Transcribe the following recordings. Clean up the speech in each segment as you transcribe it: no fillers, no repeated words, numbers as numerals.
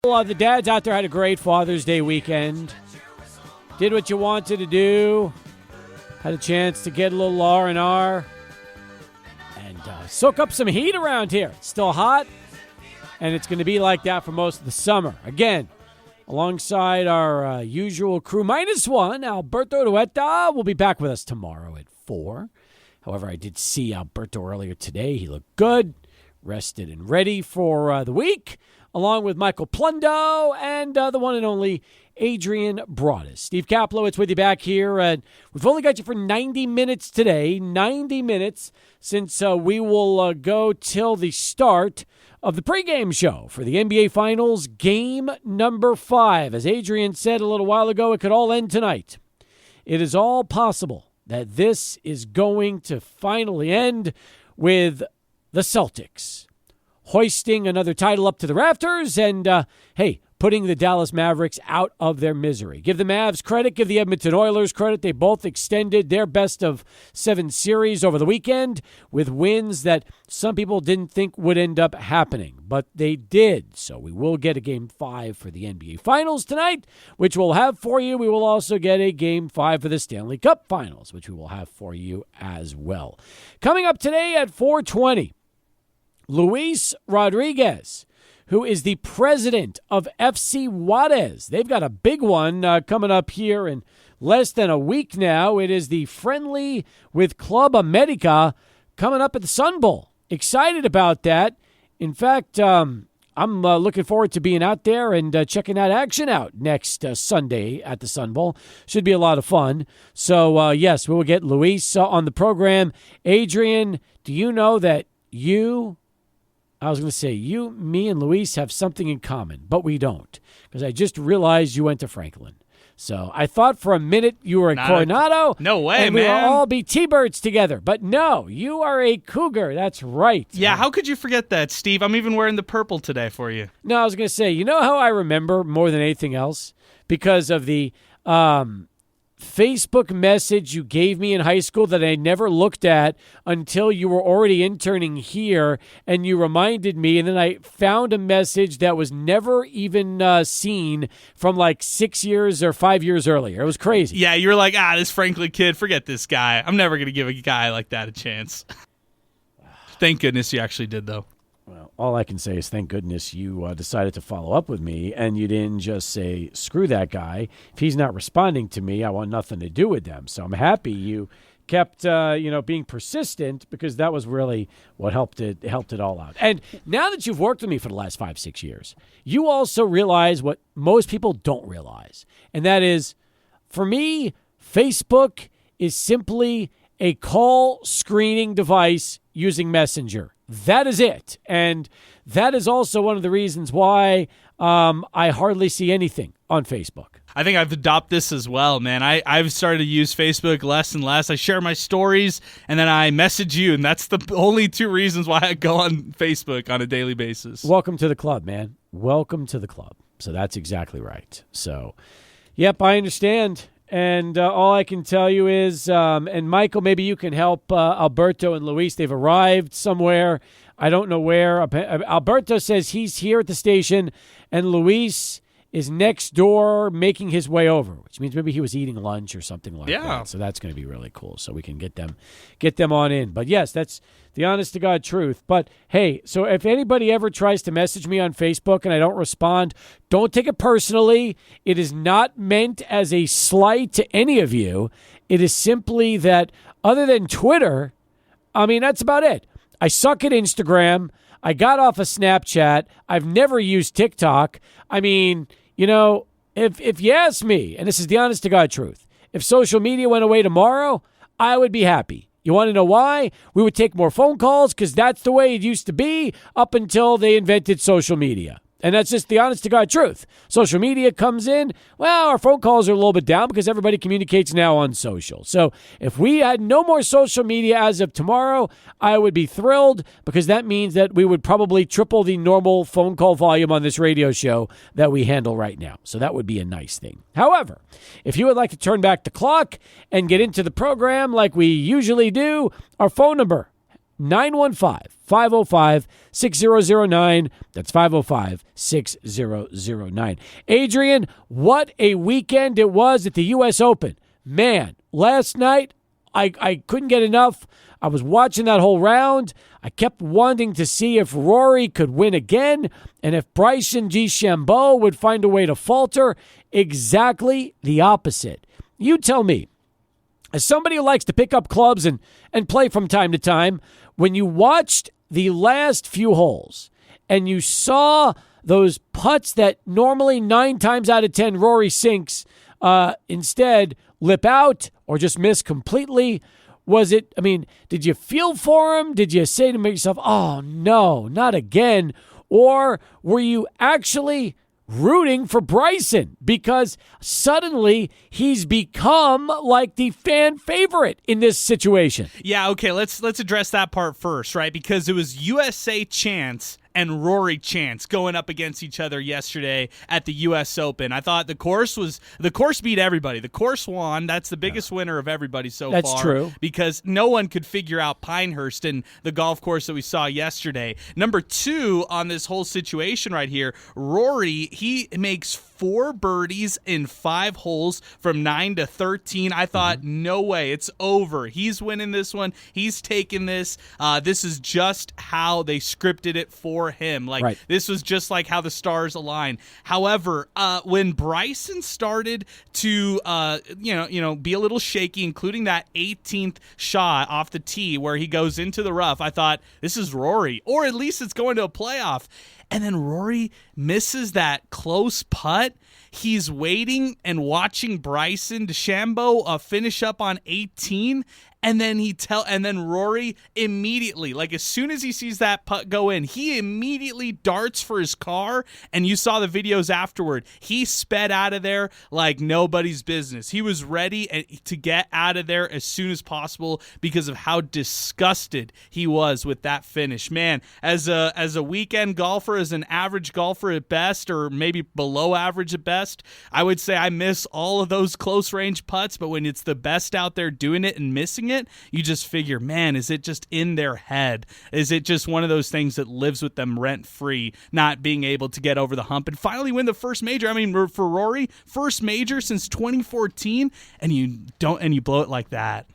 The dads out there had a great Father's Day weekend. Did what you wanted to do. Had a chance to get a little R&R. And soak up some heat around here. It's still hot. And it's going to be like that for most of the summer. Again, alongside our usual crew, -1, Alberto Duetta will be back with us tomorrow at 4. However, I did see Alberto earlier today. He looked good, rested and ready for the week, along with Michael Plundo and the one and only Adrian Broadus. Steve Kaplowitz with you back here. We've only got you for 90 minutes today, 90 minutes, since we will go till the start of the pregame show for the NBA Finals, game number 5. As Adrian said a little while ago, it could all end tonight. It is all possible that this is going to finally end with the Celtics hoisting another title up to the rafters and, putting the Dallas Mavericks out of their misery. Give the Mavs credit, give the Edmonton Oilers credit. They both extended their best-of-7 series over the weekend with wins that some people didn't think would end up happening, but they did. So we will get a Game 5 for the NBA Finals tonight, which we'll have for you. We will also get a Game 5 for the Stanley Cup Finals, which we will have for you as well. Coming up today at 4:20, Luis Rodriguez, who is the president of FC Juarez. They've got a big one coming up here in less than a week now. It is the friendly with Club America coming up at the Sun Bowl. Excited about that. In fact, I'm looking forward to being out there and checking that action out next Sunday at the Sun Bowl. Should be a lot of fun. So, yes, we will get Luis on the program. Adrian, do you know that you, me, and Luis have something in common, but we don't, because I just realized you went to Franklin. So I thought for a minute you were a Coronado. No way, and man. we will all be T-Birds together. But no, you are a Cougar. That's right. Yeah, how could you forget that, Steve? I'm even wearing the purple today for you. No, I was going to say, you know how I remember more than anything else? Because of the Facebook message you gave me in high school that I never looked at until you were already interning here, and you reminded me, and then I found a message that was never even seen from like 6 years or 5 years earlier. It was crazy. Yeah, you were like, this Franklin kid, forget this guy. I'm never going to give a guy like that a chance. Thank goodness you actually did, though. Well, all I can say is thank goodness you decided to follow up with me, and you didn't just say, screw that guy. If he's not responding to me, I want nothing to do with them. So I'm happy you kept being persistent, because that was really what helped it all out. And now that you've worked with me for the last 5-6 years, you also realize what most people don't realize, and that is, for me, Facebook is simply a call screening device using Messenger. That is it. And that is also one of the reasons why I hardly see anything on Facebook. I think I've adopted this as well, man. I've started to use Facebook less and less. I share my stories, and then I message you, and that's the only 2 reasons why I go on Facebook on a daily basis. Welcome to the club, man. Welcome to the club. So that's exactly right. So, yep, I understand. And all I can tell you is, and Michael, maybe you can help Alberto and Luis. They've arrived somewhere. I don't know where. Alberto says he's here at the station, and Luis is next door making his way over, which means maybe he was eating lunch or something like that. So that's going to be really cool. So we can get them on in. But yes, that's the honest to God truth. But hey, so if anybody ever tries to message me on Facebook and I don't respond, don't take it personally. It is not meant as a slight to any of you. It is simply that other than Twitter, that's about it. I suck at Instagram. I got off of Snapchat. I've never used TikTok. If you ask me, and this is the honest to God truth, if social media went away tomorrow, I would be happy. You want to know why? We would take more phone calls, because that's the way it used to be up until they invented social media. And that's just the honest to God truth. Social media comes in, our phone calls are a little bit down because everybody communicates now on social. So if we had no more social media as of tomorrow, I would be thrilled, because that means that we would probably triple the normal phone call volume on this radio show that we handle right now. So that would be a nice thing. However, if you would like to turn back the clock and get into the program like we usually do, our phone number, 915-505-6009. That's 505-6009. Adrian, what a weekend it was at the U.S. Open. Man, last night, I couldn't get enough. I was watching that whole round. I kept wanting to see if Rory could win again and if Bryson DeChambeau would find a way to falter. Exactly the opposite. You tell me, as somebody who likes to pick up clubs and play from time to time, when you watched the last few holes and you saw those putts that normally 9 times out of 10 Rory sinks instead lip out or just miss completely, did you feel for him? Did you say to yourself, oh no, not again? Or were you actually rooting for Bryson because suddenly he's become like the fan favorite in this situation? Yeah, okay, let's address that part first, right? Because it was USA Chance and Rory Chance going up against each other yesterday at the U.S. Open. I thought the course beat everybody. The course won. That's the biggest winner of everybody so far. That's true. Because no one could figure out Pinehurst and the golf course that we saw yesterday. Number 2 on this whole situation right here, Rory, he makes 4 birdies in 5 holes from 9 to 13. I thought, no way, it's over. He's winning this one. He's taking this. This is just how they scripted it for him. This was just like how the stars align. However, when Bryson started to be a little shaky, including that 18th shot off the tee where he goes into the rough, I thought, this is Rory, or at least it's going to a playoff. And then Rory misses that close putt. He's waiting and watching Bryson DeChambeau finish up on 18, and then Rory immediately, like as soon as he sees that putt go in, he immediately darts for his car, and you saw the videos afterward. He sped out of there like nobody's business. He was ready to get out of there as soon as possible because of how disgusted he was with that finish. Man, as a weekend golfer, as an average golfer at best, or maybe below average at best, I would say I miss all of those close range putts, but when it's the best out there doing it and missing it, you just figure, man, is it just in their head? Is it just one of those things that lives with them rent free, not being able to get over the hump and finally win the first major? I mean, for Rory, first major since 2014, and you blow it like that.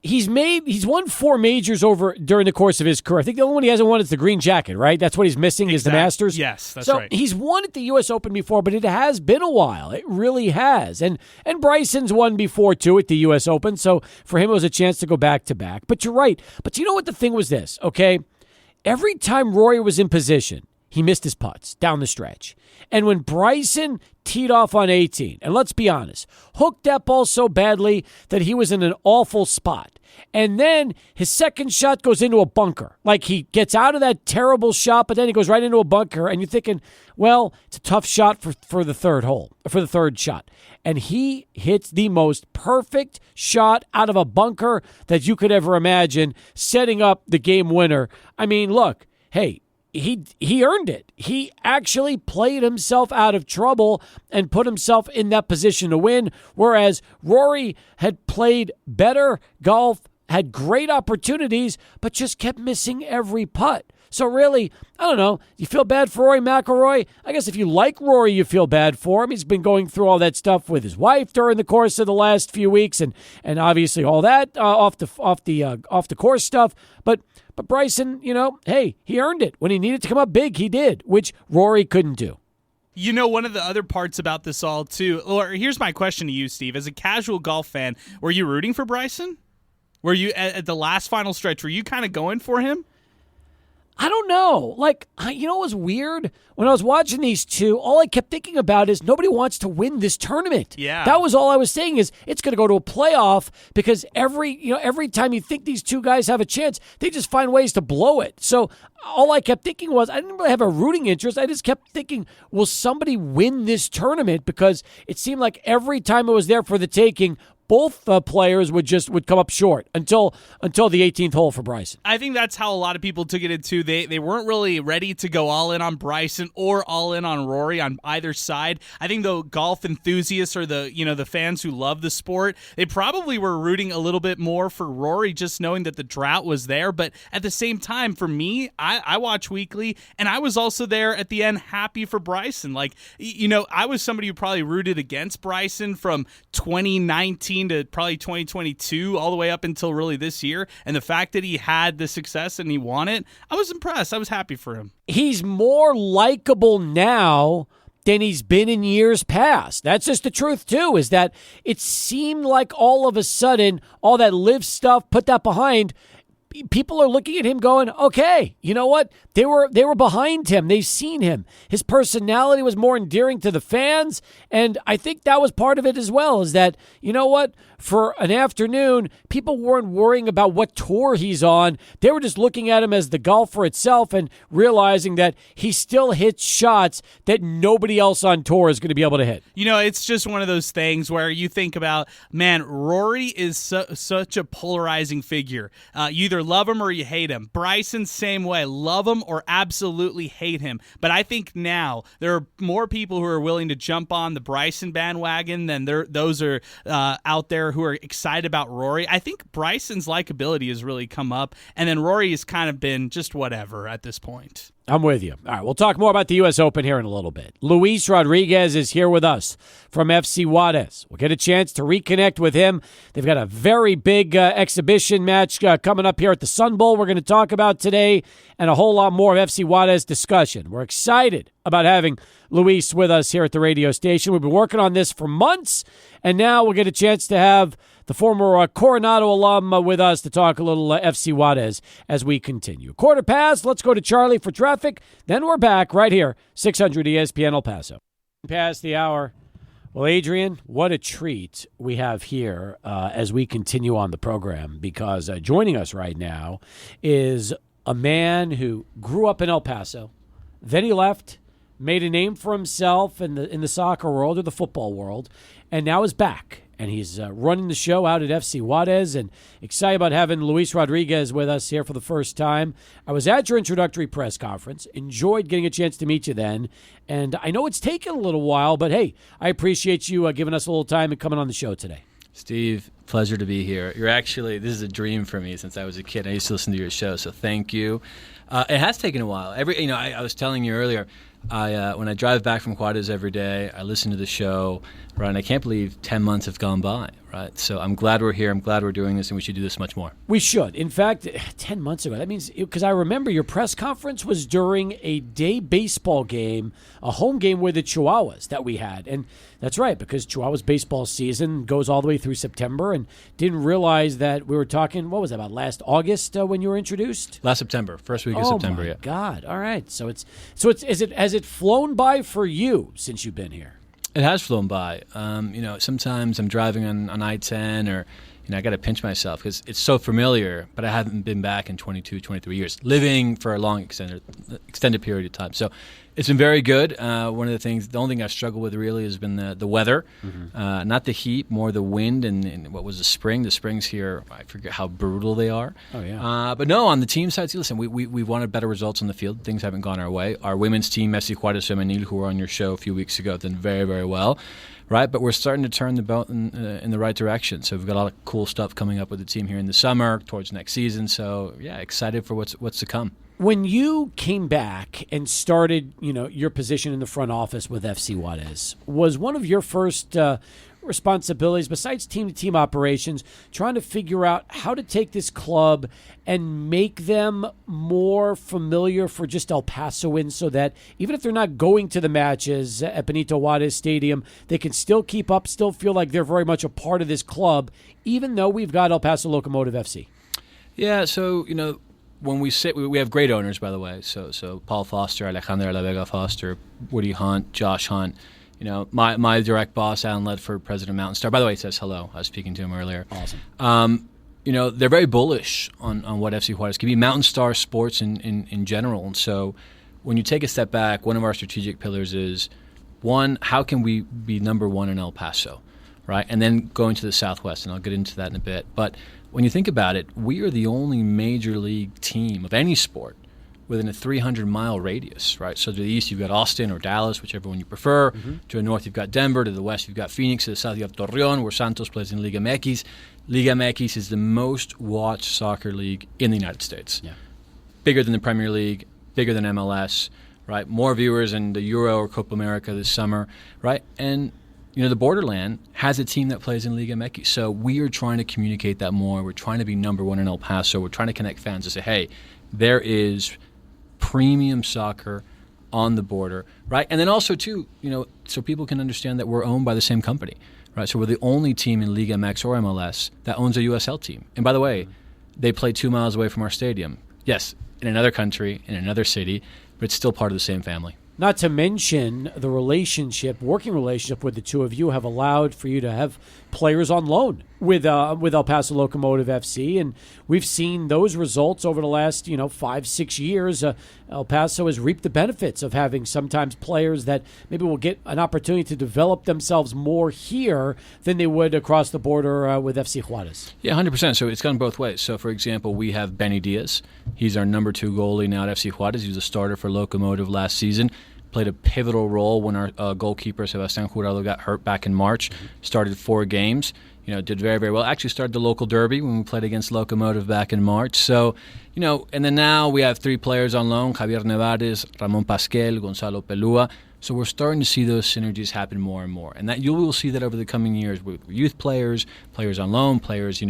He's won 4 majors during the course of his career. I think the only one he hasn't won is the green jacket, right? That's what he's missing is the Masters. Yes, that's So right. he's won at the U.S. Open before, but it has been a while. It really has. And Bryson's won before, too, at the U.S. Open. So for him, it was a chance to go back-to-back. But you're right. But you know what the thing was this, okay? Every time Rory was in position, he missed his putts down the stretch. And when Bryson teed off on 18, and let's be honest, hooked that ball so badly that he was in an awful spot. And then his second shot goes into a bunker. Like he gets out of that terrible shot, but then he goes right into a bunker. And you're thinking, well, it's a tough shot for the third shot. And he hits the most perfect shot out of a bunker that you could ever imagine, setting up the game winner. I mean, look, hey, he earned it. He actually played himself out of trouble and put himself in that position to win, whereas Rory had played better golf, had great opportunities, but just kept missing every putt. So really, I don't know, you feel bad for Rory McIlroy? I guess if you like Rory, you feel bad for him. He's been going through all that stuff with his wife during the course of the last few weeks, and obviously all that off the course stuff. But Bryson, hey, he earned it. When he needed to come up big, he did, which Rory couldn't do. You know, one of the other parts about this all, too, or here's my question to you, Steve. As a casual golf fan, were you rooting for Bryson? Were you, at the last final stretch, were you kind of going for him? I don't know. Like, you know what was weird? When I was watching these two, all I kept thinking about is nobody wants to win this tournament. Yeah. That was all I was saying is it's going to go to a playoff because every time you think these two guys have a chance, they just find ways to blow it. So all I kept thinking was I didn't really have a rooting interest. I just kept thinking, will somebody win this tournament? Because it seemed like every time it was there for the taking, both players would come up short until the 18th hole for Bryson. I think that's how a lot of people took it into. They weren't really ready to go all in on Bryson or all in on Rory on either side. I think the golf enthusiasts or the fans who love the sport, they probably were rooting a little bit more for Rory, just knowing that the drought was there. But at the same time, for me, I watch weekly, and I was also there at the end happy for Bryson. Like, I was somebody who probably rooted against Bryson from 2019 to probably 2022 all the way up until really this year, and the fact that he had the success and he won it, I was impressed. I was happy for him. He's more likable now than he's been in years past. That's just the truth too, is that it seemed like all of a sudden all that live stuff, put that behind, people are looking at him going, okay, you know what? They were behind him. They've seen him. His personality was more endearing to the fans, and I think that was part of it as well, is that, you know what? For an afternoon, people weren't worrying about what tour he's on. They were just looking at him as the golfer itself and realizing that he still hits shots that nobody else on tour is going to be able to hit. It's just one of those things where you think about, man, Rory is such a polarizing figure. You either love him or you hate him. Bryson, same way. Love him or absolutely hate him. But I think now there are more people who are willing to jump on the Bryson bandwagon than those are out there who are excited about Rory. I think Bryson's likability has really come up, and then Rory has kind of been just whatever at this point. I'm with you. All right, we'll talk more about the U.S. Open here in a little bit. Luis Rodriguez is here with us from FC Juarez. We'll get a chance to reconnect with him. They've got a very big exhibition match coming up here at the Sun Bowl we're going to talk about today, and a whole lot more of FC Juarez discussion. We're excited about having Luis with us here at the radio station. We've been working on this for months, and now we'll get a chance to have the former Coronado alum with us to talk a little FC Juarez as we continue. Quarter past, let's go to Charlie for traffic. Then we're back right here, 600 ESPN El Paso. Past the hour. Well, Adrian, what a treat we have here as we continue on the program, because joining us right now is a man who grew up in El Paso, then he left, made a name for himself in the soccer world or the football world, and now is back. And he's running the show out at FC Juarez, and excited about having Luis Rodriguez with us here for the first time. I was at your introductory press conference, enjoyed getting a chance to meet you then, and I know it's taken a little while, but hey, I appreciate you giving us a little time and coming on the show today. Steve, pleasure to be here. This is a dream for me since I was a kid. I used to listen to your show, so thank you. It has taken a while. I was telling you earlier, when I drive back from Juarez every day, I listen to the show, right? And I can't believe 10 months have gone by, right? So I'm glad we're here. I'm glad we're doing this, and we should do this much more. We should. In fact, 10 months ago, that means, because I remember your press conference was during a day baseball game, a home game with the Chihuahuas that we had. And that's right, because Chihuahuas baseball season goes all the way through September, and didn't realize that we were talking, what was that, about last August when you were introduced? Last September, first week of September, yeah. Oh, my God. All right. Has it flown by for you since you've been here? It has flown by. Sometimes I'm driving on I-10 or, I got to pinch myself because it's so familiar, but I haven't been back in 22, 23 years, living for a long extended period of time. So it's been very good. The only thing I've struggled with really has been the weather, not the heat, more the wind and what was the spring. The springs here, I forget how brutal they are. Oh, yeah. But no, on the team side, listen, we wanted better results on the field. Things haven't gone our way. Our women's team, FC Juarez Femenil, who were on your show a few weeks ago, done very, very well. Right, but we're starting to turn the belt in the right direction. So we've got a lot of cool stuff coming up with the team here in the summer, towards next season. So yeah, excited for what's to come. When you came back and started, your position in the front office with FC Juarez, was one of your first responsibilities, besides team-to-team operations, trying to figure out how to take this club and make them more familiar for just El Pasoans, so that even if they're not going to the matches at Benito Juarez Stadium, they can still keep up, still feel like they're very much a part of this club, even though we've got El Paso Locomotive FC? Yeah, so, when we have great owners, by the way. So Paul Foster, Alejandra La Vega Foster, Woody Hunt, Josh Hunt. My direct boss, Alan Ledford, president of Mountain Star. By the way, he says hello. I was speaking to him earlier. Awesome. They're very bullish on what FC Juarez can be, Mountain Star sports in general. And so when you take a step back, one of our strategic pillars is, one, how can we be number one in El Paso? right? And then going to the Southwest, and I'll get into that in a bit. But when you think about it, we are the only major league team of any sport within a 300-mile radius, right? So to the east, you've got Austin or Dallas, whichever one you prefer. To the north, you've got Denver. To the west, you've got Phoenix. To the south, you have Torreon, where Santos plays in Liga MX. Liga MX is the most watched soccer league in the United States. Yeah. Bigger than the Premier League, bigger than MLS, right? More viewers in the Euro or Copa America this summer, right? And the borderland has a team that plays in Liga MX. So we are trying to communicate that more. We're trying to be number one in El Paso. We're trying to connect fans to say, hey, there is premium soccer on the border, right? And then also, too, so people can understand that we're owned by the same company, right? So we're the only team in Liga MX or MLS that owns a USL team. And by the way, they play 2 miles away from our stadium. Yes, in another country, in another city, but it's still part of the same family. Not to mention the working relationship with the two of you have allowed for you to have players on loan with El Paso Locomotive FC, and we've seen those results over the last 5-6 years. El Paso has reaped the benefits of having sometimes players that maybe will get an opportunity to develop themselves more here than they would across the border with FC Juarez. Yeah, 100%. So it's gone both ways. So, for example, we have Benny Diaz. He's our number 2 goalie now at FC Juarez. He was a starter for Locomotive last season. Played a pivotal role when our goalkeeper, Sebastián Jurado, got hurt back in March. Started 4 games. Did very, very well. Actually started the local derby when we played against Locomotive back in March. So, and then now we have 3 players on loan, Javier Nevares, Ramon Pasquel, Gonzalo Pelua. So we're starting to see those synergies happen more and more. And that you will see that over the coming years with youth players, players on loan, players,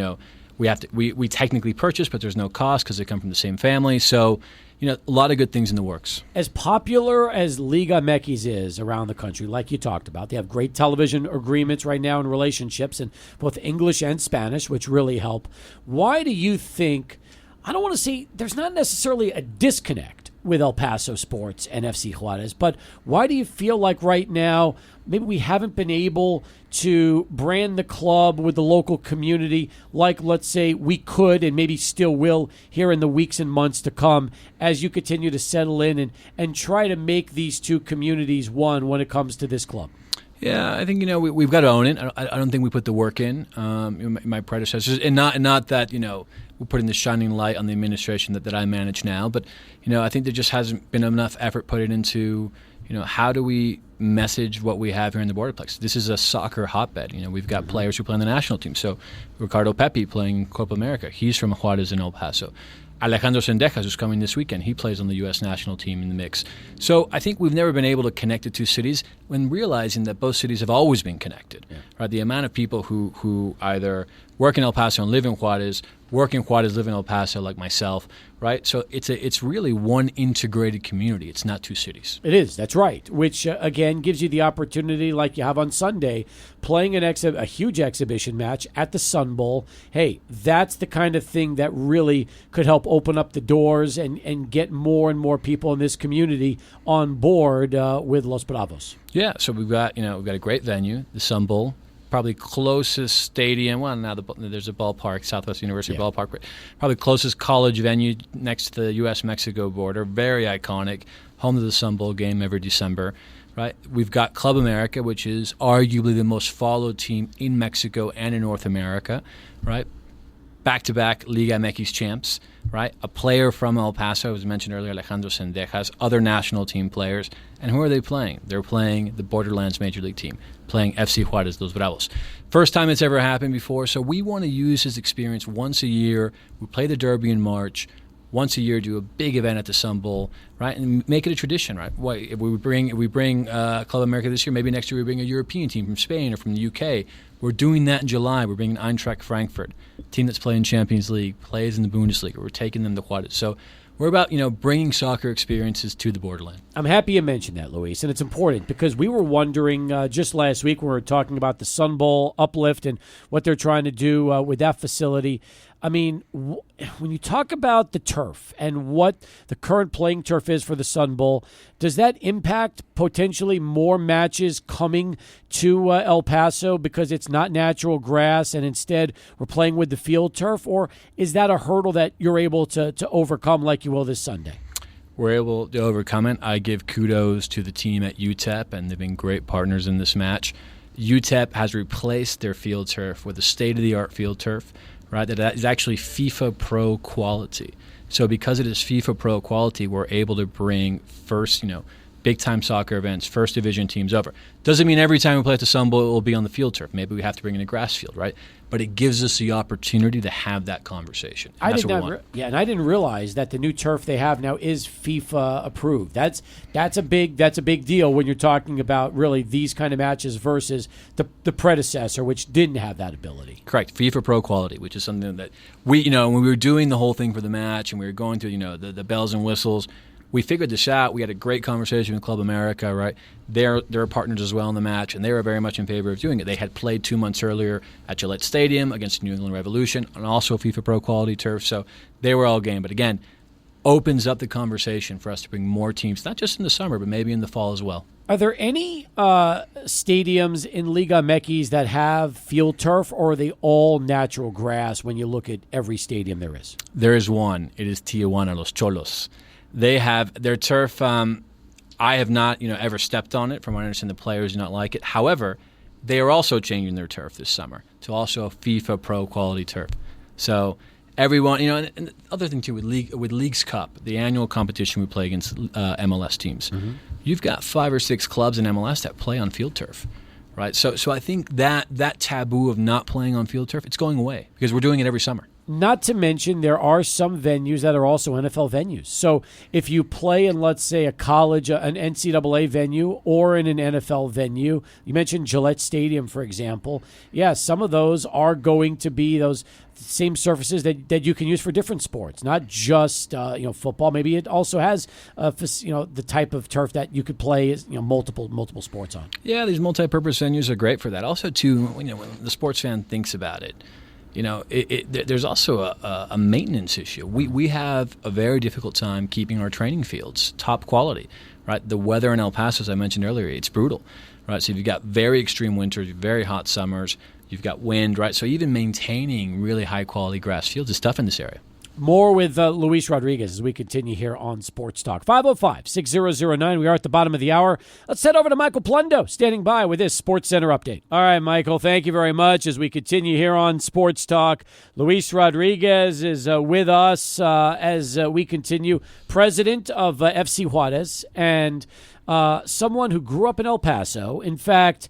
we technically purchase, but there's no cost because they come from the same family. So, a lot of good things in the works. As popular as Liga MX is around the country, like you talked about, they have great television agreements right now and relationships in both English and Spanish, which really help. Why do you think, I don't want to say there's not necessarily a disconnect with El Paso Sports and FC Juarez, but why do you feel like right now maybe we haven't been able to brand the club with the local community like, let's say, we could and maybe still will here in the weeks and months to come as you continue to settle in and try to make these two communities one when it comes to this club? Yeah, I think we've got to own it. I don't think we put the work in. My predecessors, and not that we're putting the shining light on the administration that I manage now, but I think there just hasn't been enough effort put into how do we message what we have here in the Borderplex. This is a soccer hotbed. We've got players who play on the national team. So Ricardo Pepi playing Copa America. He's from Juarez and El Paso. Alejandro Sendejas, who's coming this weekend, he plays on the U.S. national team in the mix. So I think we've never been able to connect the two cities when realizing that both cities have always been connected. Yeah. Right? The amount of people who either work in El Paso and live in Juarez, work in Juarez, live in El Paso, like myself, right? So it's really one integrated community. It's not two cities. It is. That's right. Which, again, gives you the opportunity, like you have on Sunday, playing a huge exhibition match at the Sun Bowl. Hey, that's the kind of thing that really could help open up the doors and get more and more people in this community on board with Los Bravos. Yeah, so we've got a great venue, the Sun Bowl. Probably closest stadium. Well, now there's a ballpark, Southwest University ballpark. But probably closest college venue next to the U.S.-Mexico border. Very iconic. Home to the Sun Bowl game every December. Right. We've got Club America, which is arguably the most followed team in Mexico and in North America. Right. Back-to-back Liga MX champs. Right. A player from El Paso, as mentioned earlier, Alejandro Sendejas. Other national team players. And who are they playing? They're playing the Borderlands Major League team, playing FC Juarez, Los Bravos. First time it's ever happened before, so we want to use his experience once a year. We play the Derby in March. Once a year, do a big event at the Sun Bowl, right, and make it a tradition, right? If we bring Club America this year, maybe next year we bring a European team from Spain or from the UK. We're doing that in July. We're bringing Eintracht Frankfurt, a team that's playing Champions League, plays in the Bundesliga. We're taking them to Juarez. So we're about, bringing soccer experiences to the borderland. I'm happy you mentioned that, Luis, and it's important because we were wondering just last week when we were talking about the Sun Bowl uplift and what they're trying to do with that facility. I mean, when you talk about the turf and what the current playing turf is for the Sun Bowl, does that impact potentially more matches coming to El Paso because it's not natural grass and instead we're playing with the field turf? Or is that a hurdle that you're able to overcome like you will this Sunday? We're able to overcome it. I give kudos to the team at UTEP, and they've been great partners in this match. UTEP has replaced their field turf with a state-of-the-art field turf, right? That is actually FIFA Pro quality. So because it is FIFA Pro quality, we're able to bring first, big-time soccer events, first division teams over. Doesn't mean every time we play at the Sun Bowl it will be on the field turf. Maybe we have to bring in a grass field, right? But it gives us the opportunity to have that conversation. And that's what we want. And I didn't realize that the new turf they have now is FIFA approved. That's a big deal when you're talking about really these kind of matches versus the predecessor, which didn't have that ability. Correct. FIFA Pro quality, which is something that we, when we were doing the whole thing for the match and we were going through, the bells and whistles, we figured this out. We had a great conversation with Club America, right? They're partners as well in the match, and they were very much in favor of doing it. They had played 2 months earlier at Gillette Stadium against New England Revolution, and also FIFA Pro quality turf, so they were all game. But again, opens up the conversation for us to bring more teams, not just in the summer, but maybe in the fall as well. Are there any stadiums in Liga MX that have field turf, or are they all natural grass when you look at every stadium there is? There is one. It is Tijuana, Los Cholos. They have their turf. I have not, ever stepped on it. From what I understand, the players do not like it. However, they are also changing their turf this summer to also a FIFA Pro quality turf. So everyone, and the other thing too with Leagues Cup, the annual competition we play against MLS teams. Mm-hmm. You've got 5 or 6 clubs in MLS that play on field turf, right? So I think that taboo of not playing on field turf, it's going away because we're doing it every summer. Not to mention, there are some venues that are also NFL venues. So if you play in, let's say, a college, an NCAA venue, or in an NFL venue, you mentioned Gillette Stadium, for example. Yeah, some of those are going to be those same surfaces that you can use for different sports, not just football. Maybe it also has the type of turf that you could play multiple sports on. Yeah, these multi-purpose venues are great for that. Also, too, when the sports fan thinks about it. There's also a maintenance issue. We have a very difficult time keeping our training fields top quality, right? The weather in El Paso, as I mentioned earlier, it's brutal, right? So you've got very extreme winters, very hot summers, you've got wind, right? So even maintaining really high-quality grass fields is tough in this area. More with Luis Rodriguez as we continue here on Sports Talk. 505-6009. We are at the bottom of the hour. Let's head over to Michael Plundo, standing by with this Sports Center update. All right, Michael, thank you very much. As we continue here on Sports Talk, Luis Rodriguez is with us as we continue. President of FC Juarez and someone who grew up in El Paso. In fact,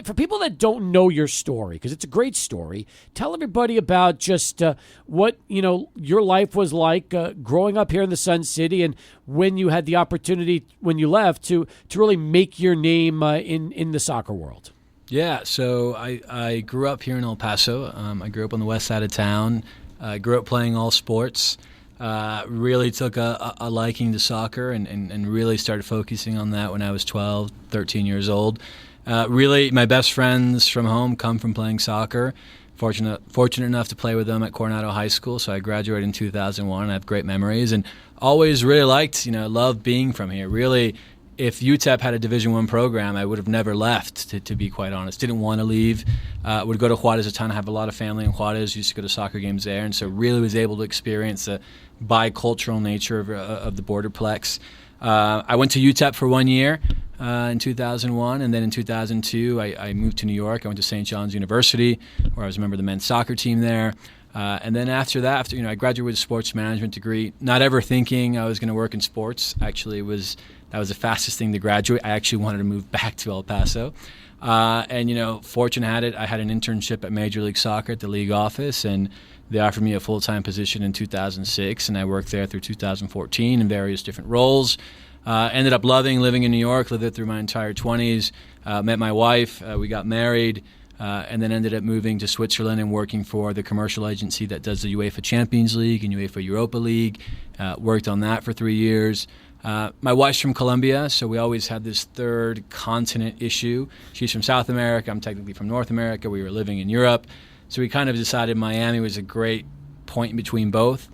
for people that don't know your story, because it's a great story, tell everybody about just what your life was like growing up here in the Sun City, and when you had the opportunity when you left to really make your name in the soccer world. Yeah, so I grew up here in El Paso. I grew up on the west side of town. I grew up playing all sports. Really took a liking to soccer and really started focusing on that when I was 12, 13 years old. Really, my best friends from home come from playing soccer. Fortunate enough to play with them at Coronado High School, so I graduated in 2001. I have great memories and always really loved being from here. Really, if UTEP had a Division I program, I would have never left, to be quite honest. Didn't want to leave. Would go to Juarez a ton. I have a lot of family in Juarez. Used to go to soccer games there, and so really was able to experience the bicultural nature of the Borderplex. I went to UTEP for 1 year in 2001, and then in 2002 I moved to New York. I went to St. John's University, where I was a member of the men's soccer team there. And then after that, I graduated with a sports management degree, not ever thinking I was going to work in sports. Actually, that was the fastest thing to graduate. I actually wanted to move back to El Paso. And fortune had it, I had an internship at Major League Soccer at the league office, and they offered me a full-time position in 2006, and I worked there through 2014 in various different roles. Ended up loving living in New York, lived there through my entire 20s, met my wife, we got married, and then ended up moving to Switzerland and working for the commercial agency that does the UEFA Champions League and UEFA Europa League. Worked on that for 3 years. My wife's from Colombia, so we always had this third continent issue. She's from South America, I'm technically from North America. We were living in Europe. So we kind of decided Miami was a great point in between both,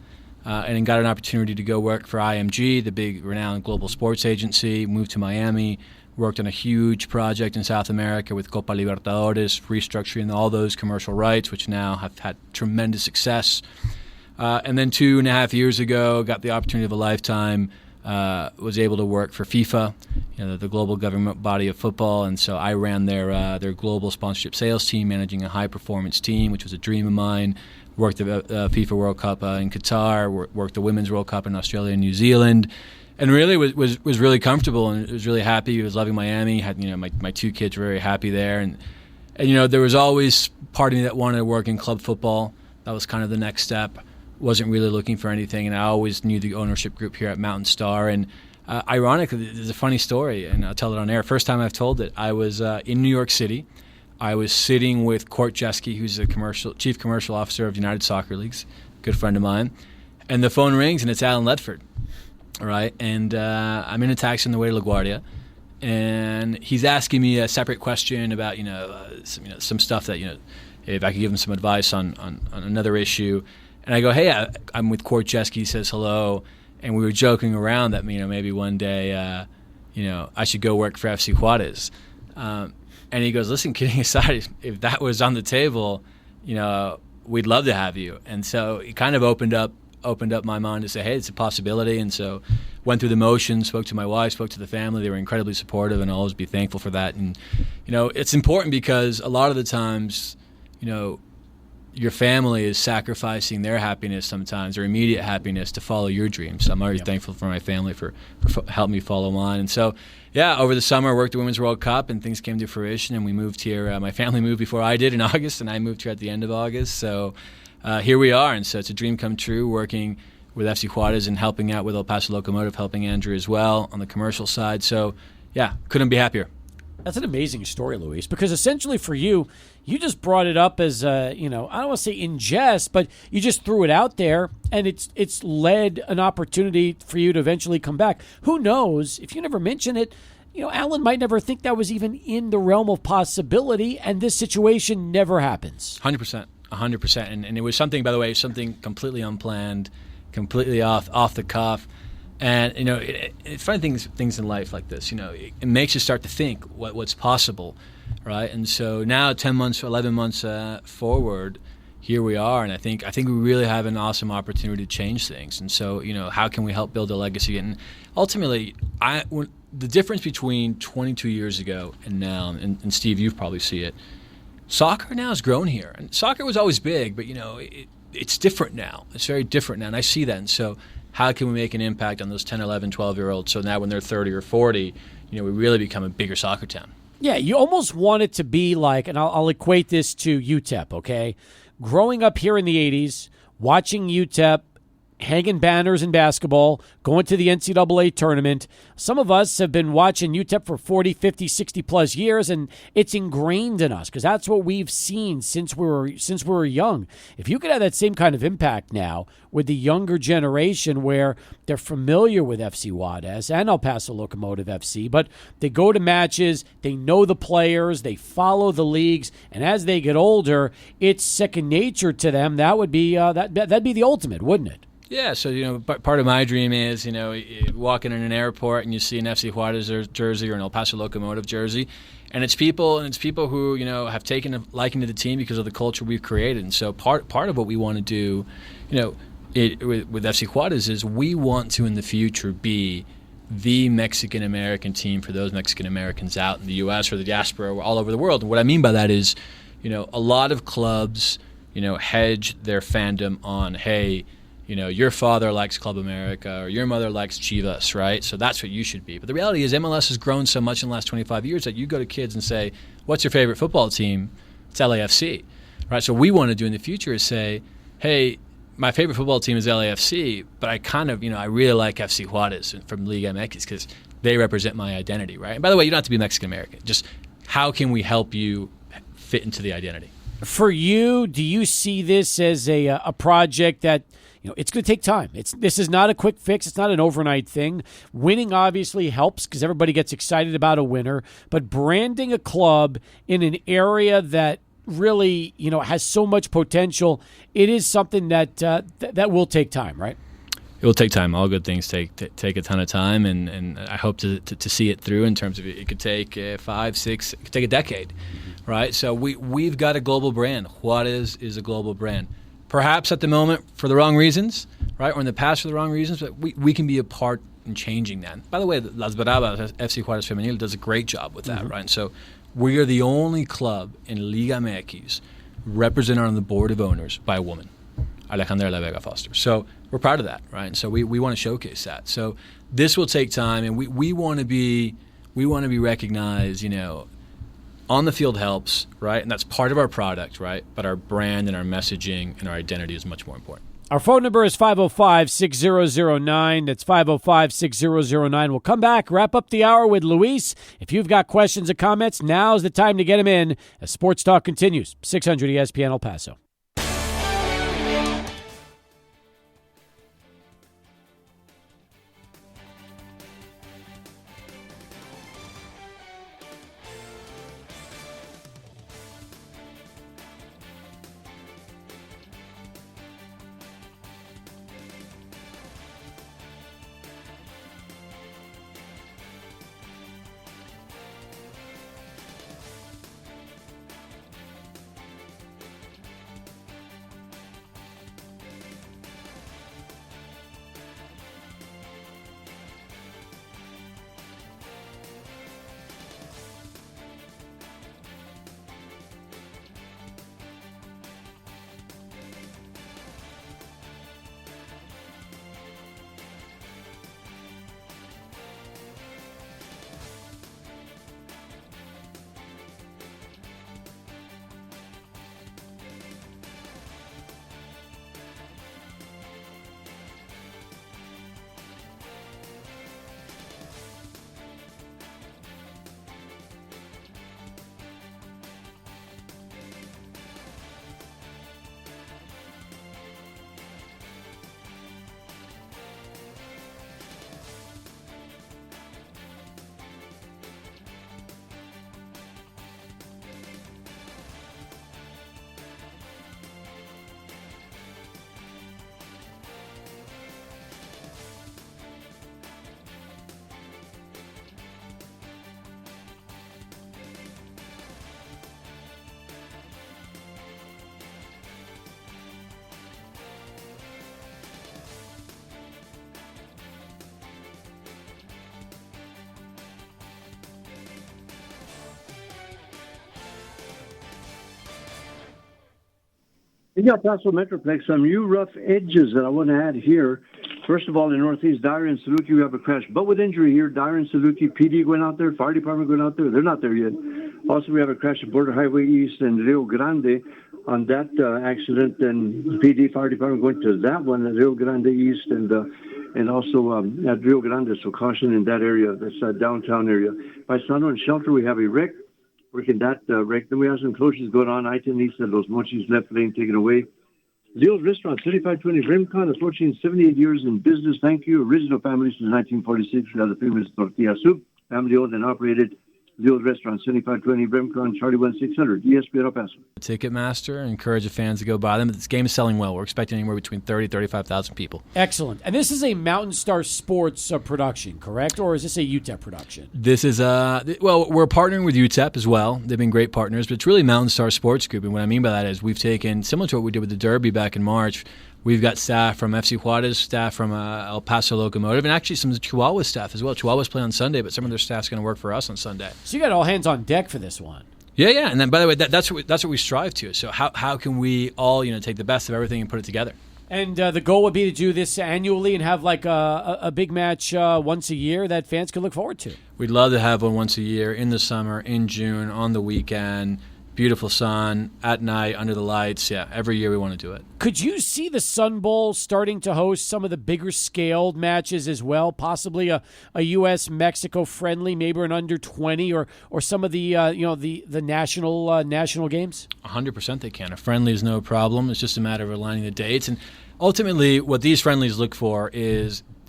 and then got an opportunity to go work for IMG, the big renowned global sports agency, moved to Miami, worked on a huge project in South America with Copa Libertadores, restructuring all those commercial rights, which now have had tremendous success. And then 2.5 years ago, got the opportunity of a lifetime was able to work for FIFA, the global government body of football, and so I ran their global sponsorship sales team, managing a high-performance team, which was a dream of mine. Worked the FIFA World Cup in Qatar, worked the Women's World Cup in Australia and New Zealand, and really was really comfortable and was really happy. Was loving Miami. Had my 2 kids were very happy there, and there was always part of me that wanted to work in club football. That was kind of the next step. Wasn't really looking for anything, and I always knew the ownership group here at Mountain Star. And ironically, there's a funny story, and I'll tell it on air. First time I've told it, I was in New York City. I was sitting with Court Jeske, who's the chief commercial officer of United Soccer Leagues, good friend of mine, and the phone rings, and it's Alan Ledford, all right? And I'm in a taxi on the way to LaGuardia, and he's asking me a separate question about some stuff that if I could give him some advice on another issue. And I go, hey, I'm with Court Jeske. He says hello, and we were joking around that maybe one day I should go work for FC Juarez. And he goes, listen, kidding aside, if that was on the table, we'd love to have you. And so it kind of opened up my mind to say, hey, it's a possibility. And so went through the motions, spoke to my wife, spoke to the family. They were incredibly supportive, and I'll always be thankful for that. And it's important because a lot of the times, your family is sacrificing their happiness sometimes, their immediate happiness, to follow your dreams. So I'm already thankful for my family for helping me follow mine. And so, over the summer I worked the Women's World Cup, and things came to fruition, and we moved here. My family moved before I did in August, and I moved here at the end of August. So here we are, and so it's a dream come true, working with FC Juarez and helping out with El Paso Locomotive, helping Andrew as well on the commercial side. So, couldn't be happier. That's an amazing story, Luis, because essentially for you just brought it up as, I don't want to say in jest, but you just threw it out there, and it's led an opportunity for you to eventually come back. Who knows? If you never mention it, Alan might never think that was even in the realm of possibility, and this situation never happens. 100%. And it was something, by the way, something completely unplanned, completely off the cuff. And it's funny things in life like this. It makes you start to think what's possible, right? And so now, 10 months, 11 months forward, here we are, and I think we really have an awesome opportunity to change things. And so how can we help build a legacy? And ultimately, the difference between 22 years ago and now, and Steve, you probably see it. Soccer now has grown here, and soccer was always big, but it's different now. It's very different now, and I see that. And so, how can we make an impact on those 10, 11, 12-year-olds so now when they're 30 or 40, we really become a bigger soccer town? Yeah, you almost want it to be like, and I'll equate this to UTEP, okay? Growing up here in the 80s, watching UTEP, hanging banners in basketball, going to the NCAA tournament. Some of us have been watching UTEP for 40, 50, 60-plus years, and it's ingrained in us because that's what we've seen since we were young. If you could have that same kind of impact now with the younger generation where they're familiar with FC Juarez and El Paso Locomotive FC, but they go to matches, they know the players, they follow the leagues, and as they get older, it's second nature to them. That would be that'd be the ultimate, wouldn't it? Yeah, so part of my dream is walking in an airport and you see an FC Juarez jersey or an El Paso Locomotive jersey, and it's people who have taken a liking to the team because of the culture we've created. And so part of what we want to do, with FC Juarez is we want to in the future be the Mexican American team for those Mexican Americans out in the U.S. or the diaspora or all over the world. And what I mean by that is, a lot of clubs, hedge their fandom on, hey, your father likes Club America or your mother likes Chivas, right? So that's what you should be. But the reality is MLS has grown so much in the last 25 years that you go to kids and say, what's your favorite football team? It's LAFC, right? So what we want to do in the future is say, hey, my favorite football team is LAFC, but I kind of, I really like FC Juarez from Liga MX because they represent my identity, right? And by the way, you don't have to be Mexican American. Just how can we help you fit into the identity? For you, do you see this as a project that, it's going to take time. This is not a quick fix. It's not an overnight thing. Winning obviously helps because everybody gets excited about a winner. But branding a club in an area that really, has so much potential, it is something that that will take time, right? It will take time. All good things take a ton of time, and I hope to see it through in terms of it could take 5, 6, it could take a decade, right? So we've got a global brand. Juarez is a global brand. Perhaps at the moment for the wrong reasons, right, or in the past for the wrong reasons, but we can be a part in changing that. By the way, Las Bravas, FC Juarez Femenil, does a great job with that, right? And so we are the only club in Liga MX represented on the board of owners by a woman, Alejandra La Vega Foster. So we're proud of that, right? And so we want to showcase that. So this will take time, and we want to be recognized, on the field helps, right? And that's part of our product, right? But our brand and our messaging and our identity is much more important. Our phone number is 505-6009. That's 505-6009. We'll come back, wrap up the hour with Luis. If you've got questions or comments, now's the time to get them in as Sports Talk continues. 600 ESPN El Paso. Yeah, Paso Metroplex, some new rough edges that I want to add here. First of all, in Northeast, Dyer and Saluki, we have a crash, but with injury here. Dyer and Saluki, PD going out there, fire department going out there. They're not there yet. Also, we have a crash at Border Highway East and Rio Grande on that accident, and PD, fire department going to that one at Rio Grande East and also at Rio Grande, so caution in that area, that's downtown area. By Sano and Shelter, we have a wreck. Working that wreck. Then we have some closures going on. I-10 East and Los Mochis left lane taken away. Leo's Restaurant, 3520 Rimcon, approaching 78 years in business. Thank you. Original family since 1946. We have the famous tortilla soup. Family owned and operated. Leo's Restaurant, 7520 Rimcon, Charlie 1600, ESPN El Paso. Ticketmaster, encourage the fans to go buy them. This game is selling well. We're expecting anywhere between 30,000 35,000 people. Excellent. And this is a Mountain Star Sports production, correct? Or is this a UTEP production? This is, we're partnering with UTEP as well. They've been great partners, but it's really Mountain Star Sports Group. And what I mean by that is we've taken, similar to what we did with the Derby back in March, we've got staff from FC Juarez, staff from El Paso Locomotive, and actually some Chihuahua staff as well. Chihuahuas play on Sunday, but some of their staff's going to work for us on Sunday. So you got all hands on deck for this one. Yeah. And then, by the way, that's what we strive to. So how can we all take the best of everything and put it together? And the goal would be to do this annually and have like a big match once a year that fans can look forward to. We'd love to have one once a year in the summer, in June, on the weekend. Beautiful sun, at night, under the lights. Yeah, every year we want to do it. Could you see the Sun Bowl starting to host some of the bigger scaled matches as well? Possibly a U.S.-Mexico friendly, maybe an under 20, or some of the the national games? 100% they can. A friendly is no problem. It's just a matter of aligning the dates. And ultimately, what these friendlies look for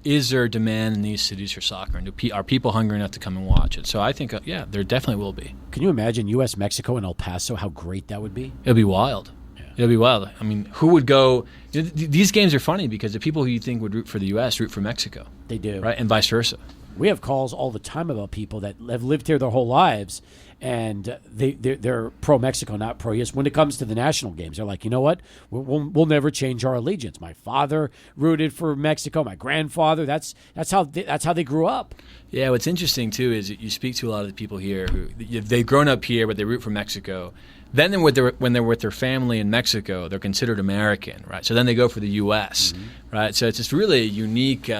is there demand in these cities for soccer? And are people hungry enough to come and watch it? So I think, there definitely will be. Can you imagine U.S., Mexico, and El Paso, how great that would be? It'll be wild. Yeah. It'll be wild. I mean, who would go? These games are funny because the people who you think would root for the U.S. root for Mexico. They do. Right? And vice versa. We have calls all the time about people that have lived here their whole lives, and they're pro-Mexico, not pro-U.S. When it comes to the national games, they're like, you know what? We'll never change our allegiance. My father rooted for Mexico. My grandfather. That's how they grew up. Yeah, what's interesting, too, is you speak to a lot of the people here who they've grown up here, but they root for Mexico. Then when they're with their family in Mexico, they're considered American, right? So then they go for the U.S., right? So it's just really a unique